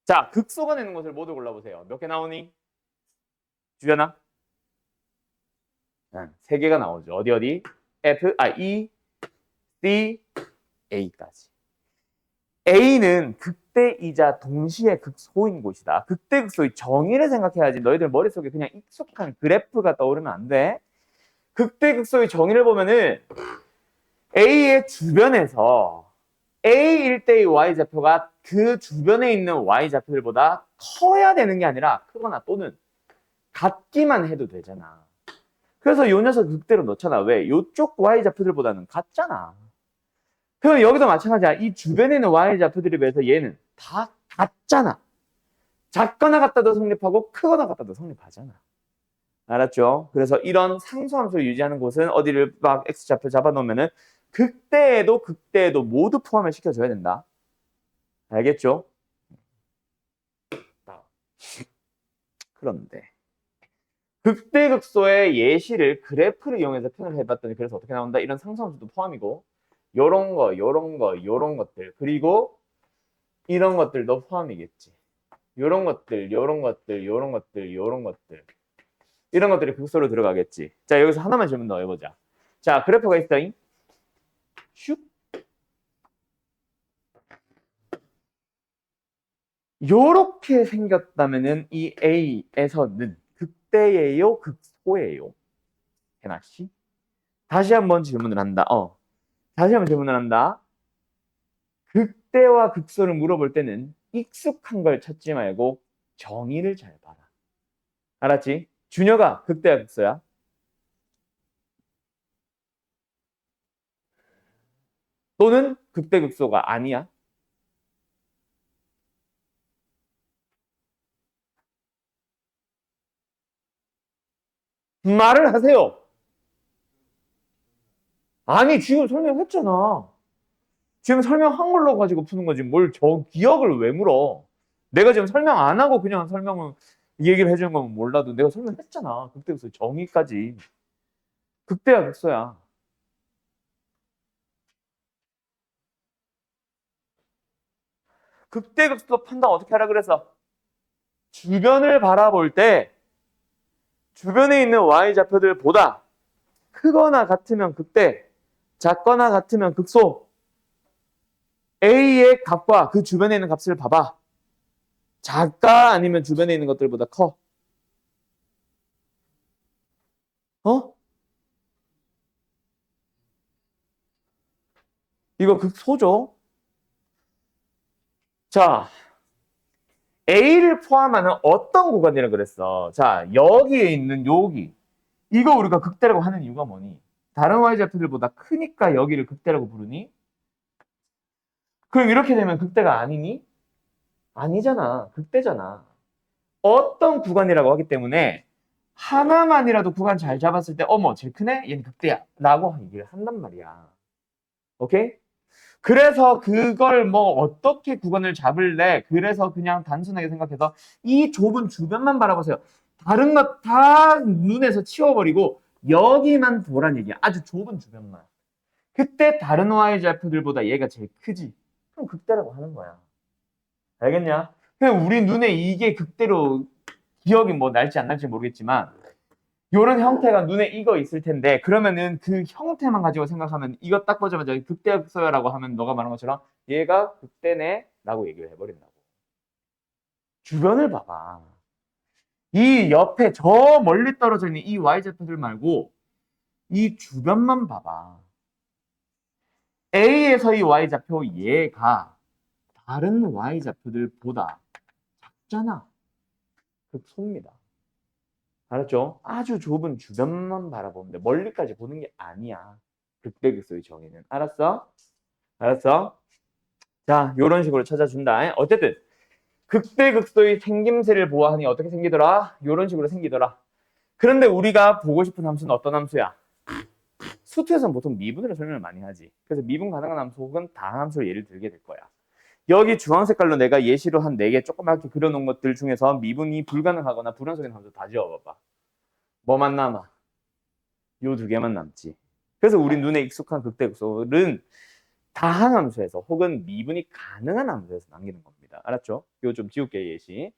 자, 극소가 되는 것을 모두 골라보세요. 몇 개 나오니? 주변아? 3개가 나오죠. 어디? E, C, A까지. A는 극대이자 동시에 극소인 곳이다. 극대 극소의 정의를 생각해야지 너희들 머릿속에 그냥 익숙한 그래프가 떠오르면 안 돼. 극대 극소의 정의를 보면은 A의 주변에서 A일 때의 Y좌표가 그 주변에 있는 Y좌표들보다 커야 되는 게 아니라 크거나 또는 같기만 해도 되잖아. 그래서 요 녀석 극대로 넣잖아. 왜? 요쪽 y좌표들보다는 같잖아. 그럼 여기도 마찬가지야. 이 주변에 있는 y좌표들에 비해서 얘는 다 같잖아. 작거나 같다도 성립하고 크거나 같다도 성립하잖아. 알았죠? 그래서 이런 상수함수를 유지하는 곳은 어디를 막 x좌표 잡아놓으면은 극대에도 모두 포함을 시켜줘야 된다. 알겠죠? 그런데 극대극소의 예시를 그래프를 이용해서 표현을 해봤더니 그래서 어떻게 나온다? 이런 상수함수도 포함이고 요런 것들 그리고 이런 것들도 포함이겠지. 요런 것들 이런 것들이 극소로 들어가겠지. 자, 여기서 하나만 질문 더 해보자. 자, 그래프가 있어잉. 슉. 요렇게 생겼다면은 이 A에서는 극대예요, 극소예요? 해나 씨? 다시 한번 질문을 한다. 다시 한번 질문을 한다. 극대와 극소를 물어볼 때는 익숙한 걸 찾지 말고 정의를 잘 봐라. 알았지? 준혁아, 극대야, 극소야? 또는 극대, 극소가 아니야? 말을 하세요. 아니, 지금 설명했잖아. 지금 설명한 걸로 가지고 푸는 거지. 뭘 기억을 왜 물어? 내가 지금 설명 안 하고 그냥 설명을 얘기를 해주는 거면 몰라도 내가 설명했잖아. 극대, 극소 정의까지. 극대야, 극소야. 극대, 극소 판단 어떻게 하라 그래서? 주변을 바라볼 때 주변에 있는 y좌표들보다 크거나 같으면 극대, 작거나 같으면 극소. A의 값과 그 주변에 있는 값을 봐봐. 작가 아니면 주변에 있는 것들보다 커? 이거 극소죠? 자, A를 포함하는 어떤 구간이라 그랬어? 자, 여기에 있는 여기. 이거 우리가 극대라고 하는 이유가 뭐니? 다른 y좌표들보다 크니까 여기를 극대라고 부르니? 그럼 이렇게 되면 극대가 아니니? 아니잖아. 극대잖아. 어떤 구간이라고 하기 때문에 하나만이라도 구간 잘 잡았을 때 어머 제일 크네? 얘는 극대야 라고 얘기를 한단 말이야. 오케이? 그래서 그걸 뭐 어떻게 구간을 잡을래? 그래서 그냥 단순하게 생각해서 이 좁은 주변만 바라보세요. 다른 것 다 눈에서 치워버리고 여기만 보란 얘기야. 아주 좁은 주변만. 그때 다른 y좌표들보다 얘가 제일 크지. 그럼 극대라고 하는 거야. 알겠냐? 그냥 우리 눈에 이게 극대로 기억이 뭐 날지 안 날지 모르겠지만 요런 형태가 눈에 익어 있을 텐데 그러면은 그 형태만 가지고 생각하면 이거 딱 보자마자 극대야 극소야라고 하면 너가 말한 것처럼 얘가 극대네 라고 얘기를 해버린다고. 주변을 봐봐. 이 옆에 저 멀리 떨어져 있는 이 y좌표들 말고 이 주변만 봐봐. A에서 이 y좌표 얘가 다른 y좌표들보다 작잖아. 극소입니다. 알았죠? 아주 좁은 주변만 바라보면 돼. 멀리까지 보는 게 아니야. 극대극소의 정의는. 알았어? 알았어? 자, 요런 식으로 찾아준다. 어쨌든 극대극소의 생김새를 보아하니 어떻게 생기더라? 요런 식으로 생기더라. 그런데 우리가 보고 싶은 함수는 어떤 함수야? 수투에서는 보통 미분으로 설명을 많이 하지. 그래서 미분 가능한 함수 혹은 다함수를 예를 들게 될 거야. 여기 주황 색깔로 내가 예시로 한 4개 조그맣게 그려놓은 것들 중에서 미분이 불가능하거나 불완성인 함수 다 지어봐봐. 뭐만 남아? 요 2개만 남지. 그래서 우리 눈에 익숙한 극대극소는 다항함수에서 혹은 미분이 가능한 함수에서 남기는 겁니다. 알았죠? 이거 좀 지울게 예시.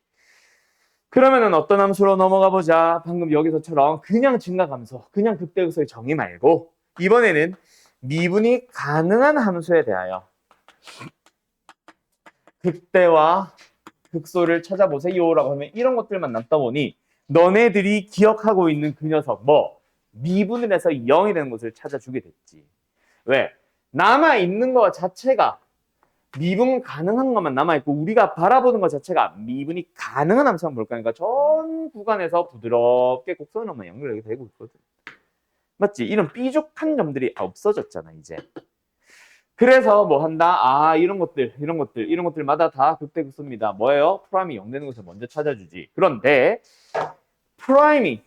그러면은 어떤 함수로 넘어가 보자. 방금 여기서처럼 그냥 증가함수, 그냥 극대극소의 정의 말고 이번에는 미분이 가능한 함수에 대하여 극대와 극소를 찾아보세요라고 하면 이런 것들만 남다 보니 너네들이 기억하고 있는 그 녀석 미분을 해서 0이 되는 것을 찾아주게 됐지. 왜? 남아있는 것 자체가 미분 가능한 것만 남아있고 우리가 바라보는 것 자체가 미분이 가능한 함수 한번 볼까 하니까 전 구간에서 부드럽게 곡선으로만 연결하게 되고 있거든. 맞지? 이런 삐죽한 점들이 없어졌잖아, 이제. 그래서 뭐 한다? 아, 이런 것들마다 다 극대극소입니다. 뭐예요? 프라임이 0 되는 것을 먼저 찾아주지. 그런데 프라임이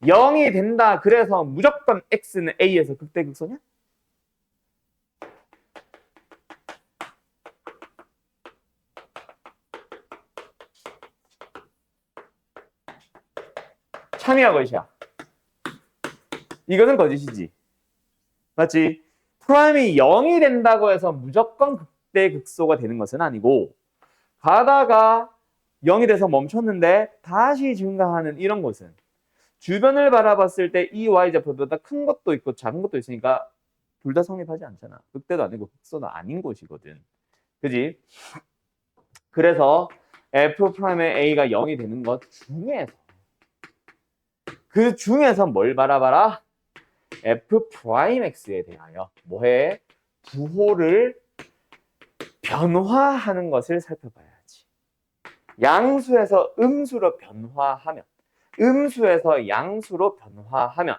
0이 된다. 그래서 무조건 x는 a에서 극대극소냐? 참이야 거짓이야. 이거는 거짓이지. 맞지? 프라임이 0이 된다고 해서 무조건 극대극소가 되는 것은 아니고 가다가 0이 돼서 멈췄는데 다시 증가하는 이런 것은 주변을 바라봤을 때 이 y좌표보다 큰 것도 있고 작은 것도 있으니까 둘 다 성립하지 않잖아. 극대도 아니고 극소도 아닌 것이거든. 그지? 그래서 f'의 a가 0이 되는 것 중에서 그 중에서 뭘 바라봐라? f'x에 대하여 뭐해? 부호를 변화하는 것을 살펴봐야지. 양수에서 음수로 변화하면 음수에서 양수로 변화하면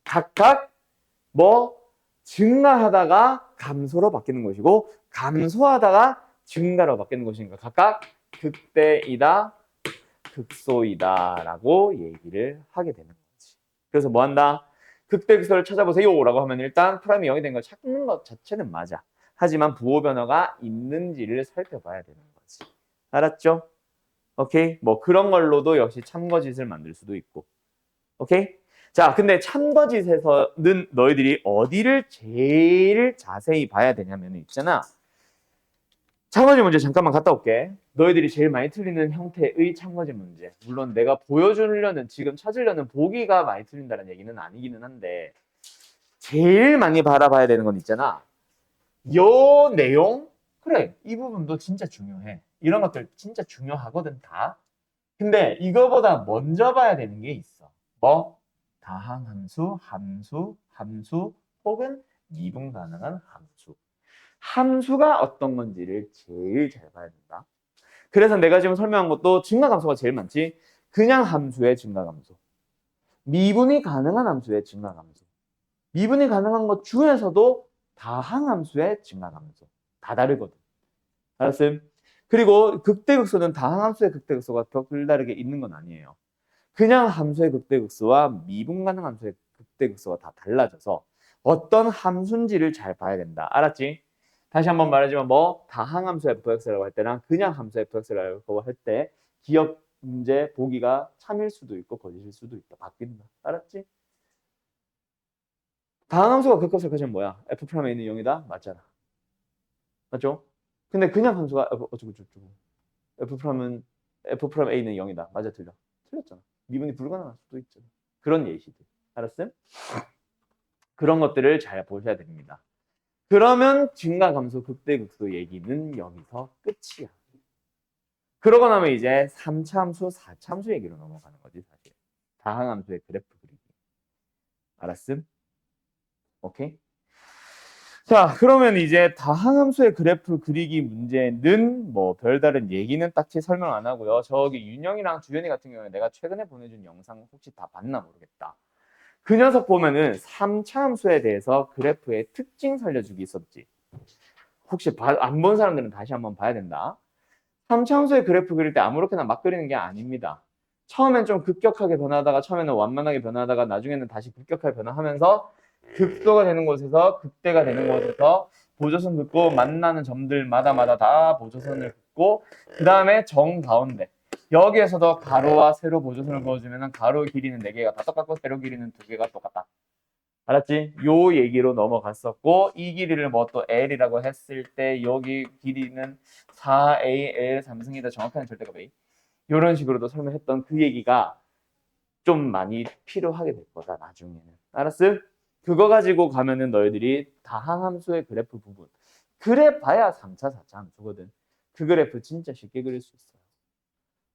각각 뭐 증가하다가 감소로 바뀌는 것이고 감소하다가 증가로 바뀌는 것이니까 각각 극대이다, 극소이다 라고 얘기를 하게 되는 거지. 그래서 뭐 한다? 극대 극소를 찾아보세요 라고 하면 일단 프라임이 0이 된 걸 찾는 것 자체는 맞아. 하지만 부호 변화가 있는지를 살펴봐야 되는 거지. 알았죠? 오케이? 뭐 그런 걸로도 역시 참거짓을 만들 수도 있고. 오케이? 자, 근데 참거짓에서는 너희들이 어디를 제일 자세히 봐야 되냐면 있잖아. 참거짓 문제 잠깐만 갔다 올게. 너희들이 제일 많이 틀리는 형태의 참거짓 문제. 물론 내가 보여주려는 지금 찾으려는 보기가 많이 틀린다는 얘기는 아니기는 한데 제일 많이 바라봐야 되는 건 있잖아. 요 내용? 그래, 이 부분도 진짜 중요해. 이런 것들 진짜 중요하거든 다. 근데 이거보다 먼저 봐야 되는 게 있어. 뭐? 다항함수, 함수 혹은 미분 가능한 함수. 함수가 어떤 건지를 제일 잘 봐야 된다. 그래서 내가 지금 설명한 것도 증가함수가 제일 많지. 그냥 함수의 증가함수. 미분이 가능한 함수의 증가함수. 미분이 가능한 것 중에서도 다항함수의 증가함수. 다 다르거든. 알았음? 그리고 극대극소는 다항함수의 극대극소가 별다르게 있는 건 아니에요. 그냥 함수의 극대극소와 미분 가능 함수의 극대극소가 다 달라져서 어떤 함수인지를 잘 봐야 된다. 알았지? 다시 한번 말하지만 뭐 다항함수 fx라고 할 때랑 그냥 함수 fx라고 할 때 기억 문제 보기가 참일 수도 있고 거짓일 수도 있다. 바뀐다. 알았지? 다항함수가 극값을 가지면 뭐야? f'에 있는 0이다? 맞잖아. 맞죠? 근데 그냥 함수가 어쩌고 f'A는 0이다. 맞아, 틀려. 틀렸잖아. 미분이 불가능할 수도 있잖아. 그런 예시들. 알았음? 그런 것들을 잘 보셔야 됩니다. 그러면 증가감소, 극대극소 얘기는 여기서 끝이야. 그러고 나면 이제 3차 함수, 4차 함수 얘기로 넘어가는 거지, 사실. 다항함수의 그래프 그리기. 알았음? 오케이? 자, 그러면 이제 다항함수의 그래프 그리기 문제는 뭐 별다른 얘기는 딱히 설명 안 하고요. 저기 윤영이랑 주연이 같은 경우에 내가 최근에 보내준 영상 혹시 다 봤나 모르겠다. 그 녀석 보면은 3차 함수에 대해서 그래프의 특징 살려주기 있었지. 혹시 안 본 사람들은 다시 한번 봐야 된다. 3차 함수의 그래프 그릴 때 아무렇게나 막 그리는 게 아닙니다. 처음엔 좀 급격하게 변하다가 처음에는 완만하게 변하다가 나중에는 다시 급격하게 변화하면서 극소가 되는 곳에서 극대가 되는 곳에서 보조선 긋고 만나는 점들마다마다 다 보조선을 긋고 그 다음에 정 가운데 여기에서도 가로와 세로 보조선을 그어주면 가로 길이는 4개가 다 똑같고 세로 길이는 2개가 똑같다. 알았지? 요 얘기로 넘어갔었고 이 길이를 뭐 또 L이라고 했을 때 여기 길이는 4AL 3승이다. 정확한 절대값 A. 이런 식으로도 설명했던 그 얘기가 좀 많이 필요하게 될 거다 나중에는. 알았어? 그거 가지고 가면은 너희들이 다항함수의 그래프 부분 그래 봐야 3차 4차 함수거든. 그 그래프 진짜 쉽게 그릴 수 있어요.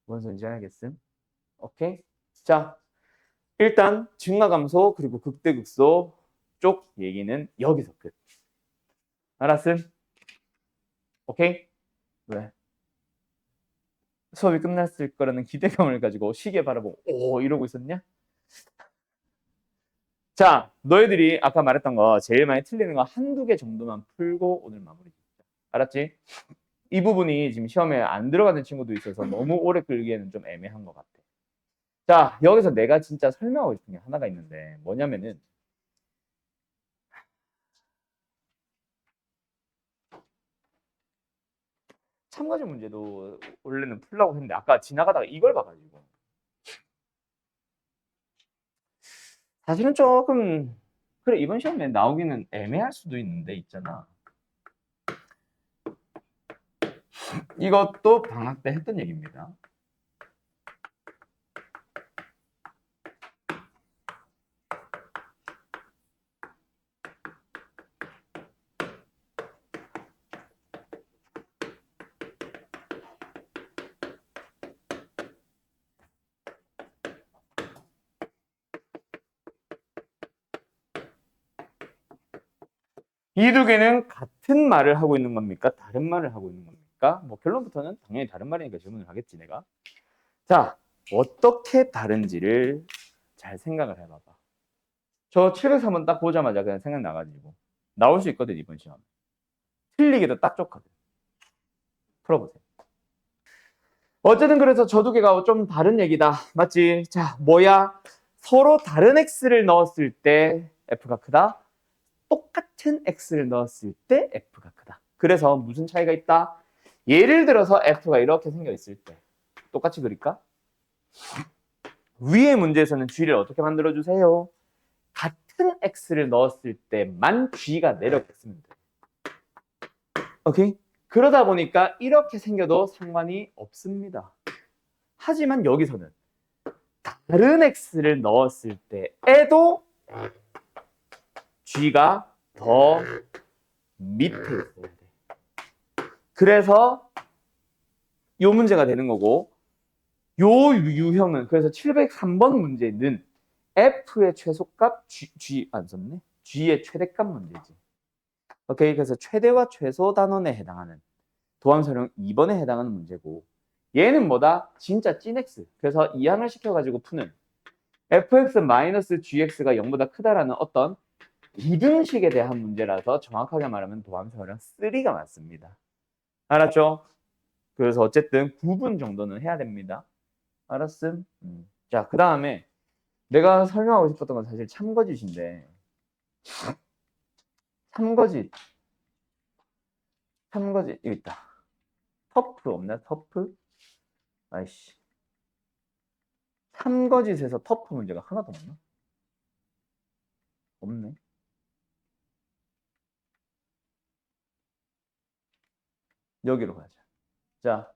뭔 소리인지 알겠음? 오케이? 자, 일단 증가감소 그리고 극대극소 쪽 얘기는 여기서 끝. 알았음? 오케이? 왜? 수업이 끝났을 거라는 기대감을 가지고 시계 바라보고 오 이러고 있었냐? 자, 너희들이 아까 말했던 거 제일 많이 틀리는 거 한두 개 정도만 풀고 오늘 마무리 짓자. 알았지? 이 부분이 지금 시험에 안 들어가는 친구도 있어서 너무 오래 끌기에는 좀 애매한 것 같아. 자, 여기서 내가 진짜 설명하고 싶은 게 하나가 있는데 뭐냐면은 참가지 문제도 원래는 풀려고 했는데 아까 지나가다가 이걸 봐가지고 사실은 조금 그래 이번 시험에 나오기는 애매할 수도 있는데 있잖아. 이것도 방학 때 했던 얘기입니다. 이 두 개는 같은 말을 하고 있는 겁니까? 다른 말을 하고 있는 겁니까? 뭐 결론부터는 당연히 다른 말이니까 질문을 하겠지 내가. 자, 어떻게 다른지를 잘 생각을 해봐봐. 저 703번 딱 보자마자 그냥 생각나가지고 나올 수 있거든 이번 시험. 틀리기도 딱 좋거든. 풀어보세요. 어쨌든 그래서 저 두 개가 좀 다른 얘기다. 맞지? 자, 뭐야? 서로 다른 x를 넣었을 때 f가 크다. 똑같은 x를 넣었을 때 f가 크다. 그래서 무슨 차이가 있다? 예를 들어서 f가 이렇게 생겨 있을 때 똑같이 그릴까? 위의 문제에서는 g를 어떻게 만들어 주세요? 같은 x를 넣었을 때만 g가 내려갔으면 돼. 오케이? 그러다 보니까 이렇게 생겨도 상관이 없습니다. 하지만 여기서는 다른 x를 넣었을 때에도 g가 더 밑에 있어야 돼. 그래서 이 문제가 되는 거고 요 유형은 그래서 703번 문제는 f의 최소값 안 썼네? g의 최대값 문제지. 오케이, 그래서 최대와 최소 단원에 해당하는 도함설형 2번에 해당하는 문제고 얘는 뭐다? 진짜 찐 x. 그래서 이항을 시켜가지고 푸는 fx-gx가 0보다 크다라는 어떤 비등식에 대한 문제라서 정확하게 말하면 도함설형 3가 맞습니다. 알았죠? 그래서 어쨌든 9분 정도는 해야 됩니다. 알았음? 자, 그 다음에 내가 설명하고 싶었던 건 사실 참거짓인데 참거짓 여기 있다. 터프 없나? 터프? 아이씨. 참거짓에서 터프 문제가 하나도 없나? 없네. 여기로 가자. 자,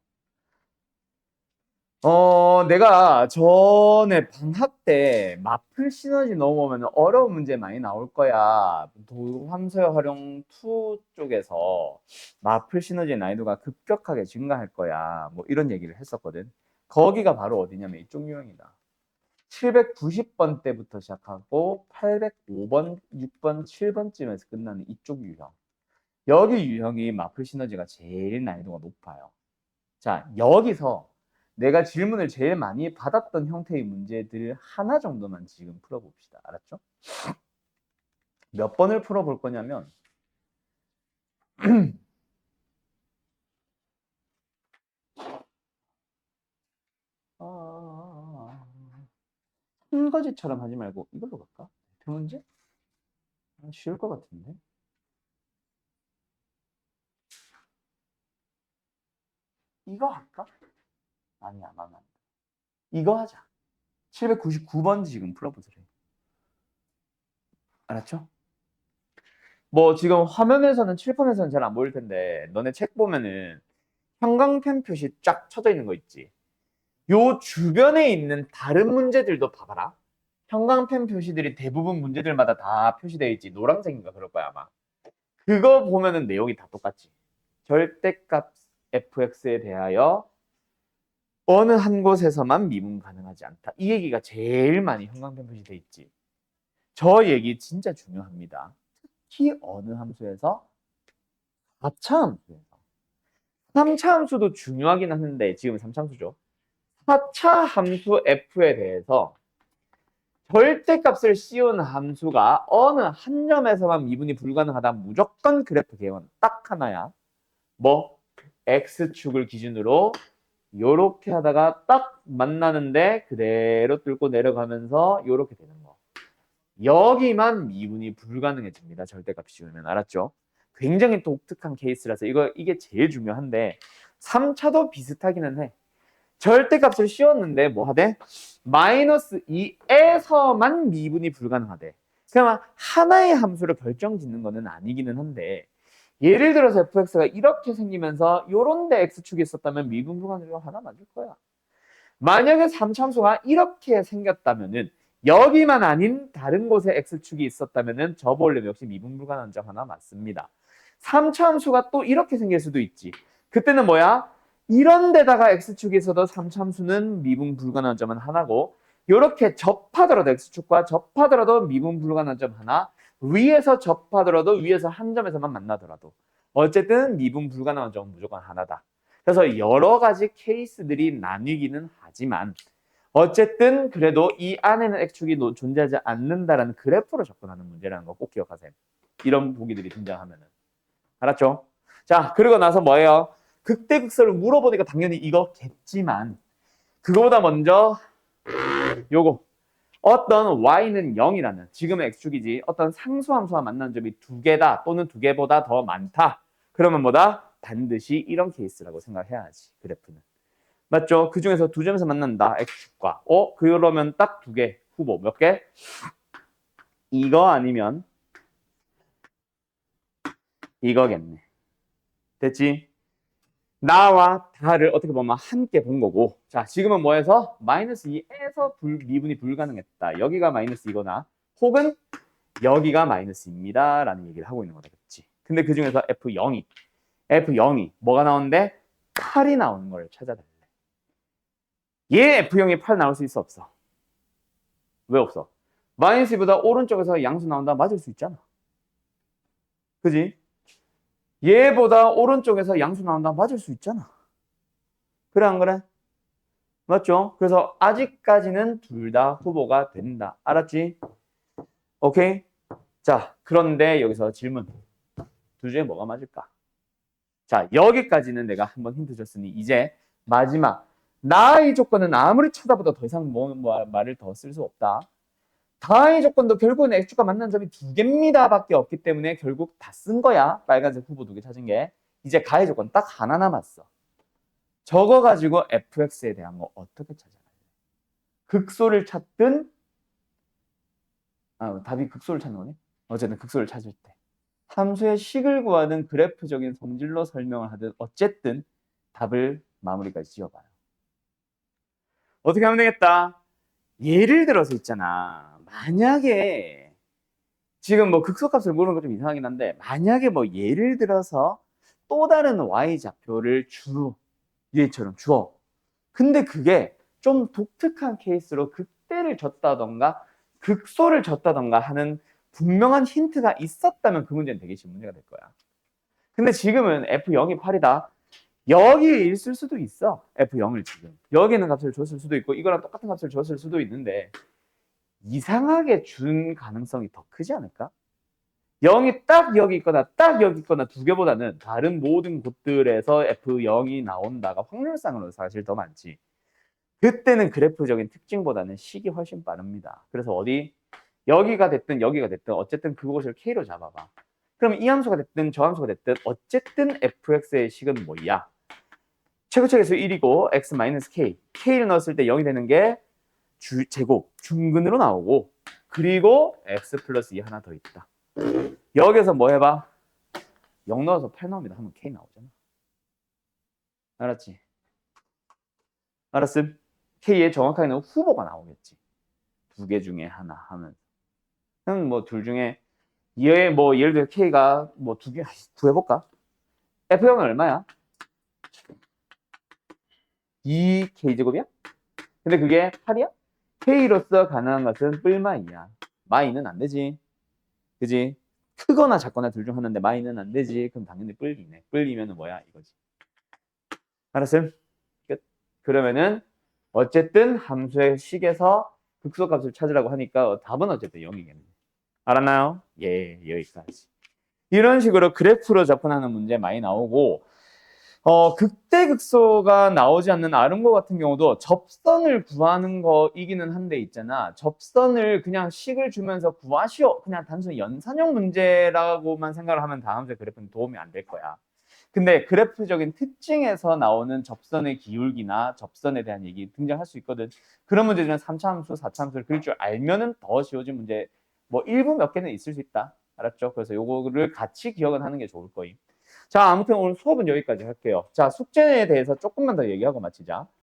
내가 전에 방학 때 마플 시너지 넘어오면 어려운 문제 많이 나올 거야. 도함수의 활용 2 쪽에서 마플 시너지의 난이도가 급격하게 증가할 거야. 뭐 이런 얘기를 했었거든. 거기가 바로 어디냐면 이쪽 유형이다. 790번 때부터 시작하고 805번, 6번, 7번쯤에서 끝나는 이쪽 유형. 여기 유형이 마플 시너지가 제일 난이도가 높아요. 자, 여기서 내가 질문을 제일 많이 받았던 형태의 문제들 하나 정도만 지금 풀어봅시다. 알았죠? 몇 번을 풀어볼 거냐면 한 가지처럼 하지 말고 이걸로 갈까? 그 문제? 쉬울 것 같은데? 이거 할까? 아니야, 마음에 안 돼. 이거 하자. 799번 지금 풀어보세요. 알았죠? 뭐 지금 화면에서는 칠판에서는 잘 안 보일 텐데 너네 책 보면은 형광펜 표시 쫙 쳐져 있는 거 있지. 요 주변에 있는 다른 문제들도 봐봐라. 형광펜 표시들이 대부분 문제들마다 다 표시되어 있지. 노란색인가 그럴 거야 아마. 그거 보면은 내용이 다 똑같지. 절대값 fx에 대하여 어느 한 곳에서만 미분 가능하지 않다. 이 얘기가 제일 많이 형광펜 표시되어 있지. 저 얘기 진짜 중요합니다. 특히 어느 함수에서? 4차 함수에서. 3차 함수도 중요하긴 하는데 지금 3차 함수죠. 4차 함수 f에 대해서 절대값을 씌운 함수가 어느 한 점에서만 미분이 불가능하다. 무조건 그래프 개원 딱 하나야. 뭐 x축을 기준으로 요렇게 하다가 딱 만나는데 그대로 뚫고 내려가면서 요렇게 되는 거. 여기만 미분이 불가능해집니다. 절대값 씌우면. 알았죠? 굉장히 독특한 케이스라서 이게 제일 중요한데 3차도 비슷하기는 해. 절대값을 씌웠는데 뭐 하대? 마이너스 2에서만 미분이 불가능하대. 그냥 하나의 함수를 결정짓는 거는 아니기는 한데 예를 들어서 fx가 이렇게 생기면서 요런데 x축이 있었다면 미분 불가능이 하나 맞을 거야. 만약에 3참수가 이렇게 생겼다면은 여기만 아닌 다른 곳에 x축이 있었다면은 접어올려면 역시 미분 불가능한 점 하나 맞습니다. 3참수가 또 이렇게 생길 수도 있지. 그때는 뭐야? 이런 데다가 x축이 있어도 3참수는 미분 불가능한 점은 하나고 이렇게 접하더라도 x축과 접하더라도 미분 불가능한 점 하나 위에서 접하더라도 위에서 한 점에서만 만나더라도 어쨌든 미분 불가능한 점은 무조건 하나다. 그래서 여러 가지 케이스들이 나뉘기는 하지만 어쨌든 그래도 이 안에는 x축이 존재하지 않는다라는 그래프로 접근하는 문제라는 거 꼭 기억하세요. 이런 보기들이 등장하면은. 알았죠? 자, 그리고 나서 뭐예요? 극대극소를 물어보니까 당연히 이거겠지만 그거보다 먼저 요거 어떤 y는 0이라는 지금의 x축이지 어떤 상수함수와 만나는 점이 두 개다 또는 두 개보다 더 많다. 그러면 뭐다? 반드시 이런 케이스라고 생각해야지. 그래프는. 맞죠? 그 중에서 두 점에서 만난다. x축과. 그러면 딱 두 개. 후보 몇 개? 이거 아니면 이거겠네. 됐지? 나와 다를 어떻게 보면 함께 본 거고. 자, 지금은 뭐해서? 마이너스 2에서 미분이 불가능했다. 여기가 마이너스 2거나 혹은 여기가 마이너스입니다. 라는 얘기를 하고 있는 거다. 그렇지? 근데 그 중에서 F0이 뭐가 나오는데? 8이 나오는 걸 찾아달래. 얘 F0이 8 나올 수 있어? 없어? 왜 없어? 마이너스 2보다 오른쪽에서 양수 나온다? 맞을 수 있잖아. 그지? 얘보다 오른쪽에서 양수 나온다? 맞을 수 있잖아. 그래 안 그래? 맞죠? 그래서 아직까지는 둘 다 후보가 된다. 알았지? 오케이? 자, 그런데 여기서 질문. 둘 중에 뭐가 맞을까? 자, 여기까지는 내가 한번 힌트 줬으니 이제 마지막. 나의 조건은 아무리 찾아봐도 더 이상 말을 더 쓸 수 없다. 다의 조건도 결국은 x축과 만나는 점이 두 개입니다 밖에 없기 때문에 결국 다 쓴 거야. 빨간색 후보 두 개 찾은 게. 이제 가의 조건 딱 하나 남았어. 저거 가지고 fx에 대한 거 어떻게 찾아갈래? 극소를 찾든 답이 극소를 찾는 거네. 어쨌든 극소를 찾을 때 함수의 식을 구하는 그래프적인 성질로 설명을 하든 어쨌든 답을 마무리까지 지어봐요. 어떻게 하면 되겠다? 예를 들어서 있잖아. 만약에 지금 뭐 극소값을 모르는 거 좀 이상하긴 한데 만약에 뭐 예를 들어서 또 다른 y좌표를 얘처럼 주어. 근데 그게 좀 독특한 케이스로 극대를 줬다던가 극소를 줬다던가 하는 분명한 힌트가 있었다면 그 문제는 되게 쉬운 문제가 될 거야. 근데 지금은 F0이 8이다. 여기에 있을 수도 있어. F0을 지금. 여기 있는 값을 줬을 수도 있고 이거랑 똑같은 값을 줬을 수도 있는데 이상하게 준 가능성이 더 크지 않을까? 0이 딱 여기 있거나 딱 여기 있거나 두 개보다는 다른 모든 곳들에서 F0이 나온다가 확률상으로 사실 더 많지. 그때는 그래프적인 특징보다는 식이 훨씬 빠릅니다. 그래서 여기가 됐든 여기가 됐든 어쨌든 그곳을 K로 잡아봐. 그럼 이 함수가 됐든 저 함수가 됐든 어쨌든 fx의 식은 뭐야? 최고책에서 1이고 x-k. k를 넣었을 때 0이 되는 게 제곱, 중근으로 나오고 그리고 x 플러스 2 하나 더 있다. 여기서 뭐 해봐? 0 넣어서 8 나옵니다. 하면 k 나오잖아. 알았지? 알았음? k의 정확하게는 후보가 나오겠지. 두 개 중에 하나 하면. 그럼 뭐 둘 중에 뭐 예를 들어 k가 뭐 두 개 구해볼까? f0은 얼마야? 2k제곱이야? 근데 그게 8이야? k로서 가능한 것은 뿔마이야. 마이는 안 되지. 그지? 크거나 작거나 둘 중 하나인데 마이는 안 되지. 그럼 당연히 뿔이네. 뿔이면은 뭐야? 이거지. 알았음? 끝. 그러면은 어쨌든 함수의 식에서 극소값을 찾으라고 하니까 답은 어쨌든 0이겠네. 알았나요? 예, 여기까지. 이런 식으로 그래프로 접근하는 문제 많이 나오고, 극대극소가 나오지 않는 아름거 같은 경우도 접선을 구하는 거이기는 한데 있잖아. 접선을 그냥 식을 주면서 구하시오. 그냥 단순히 연산형 문제라고만 생각을 하면 다음 주 그래프는 도움이 안 될 거야. 근데 그래프적인 특징에서 나오는 접선의 기울기나 접선에 대한 얘기 등장할 수 있거든. 그런 문제들은 3차 함수, 4차 함수를 그릴 줄 알면은 더 쉬워진 문제 뭐 일부 몇 개는 있을 수 있다. 알았죠? 그래서 요거를 같이 기억은 하는 게 좋을 거임. 자, 아무튼 오늘 수업은 여기까지 할게요. 자, 숙제에 대해서 조금만 더 얘기하고 마치자.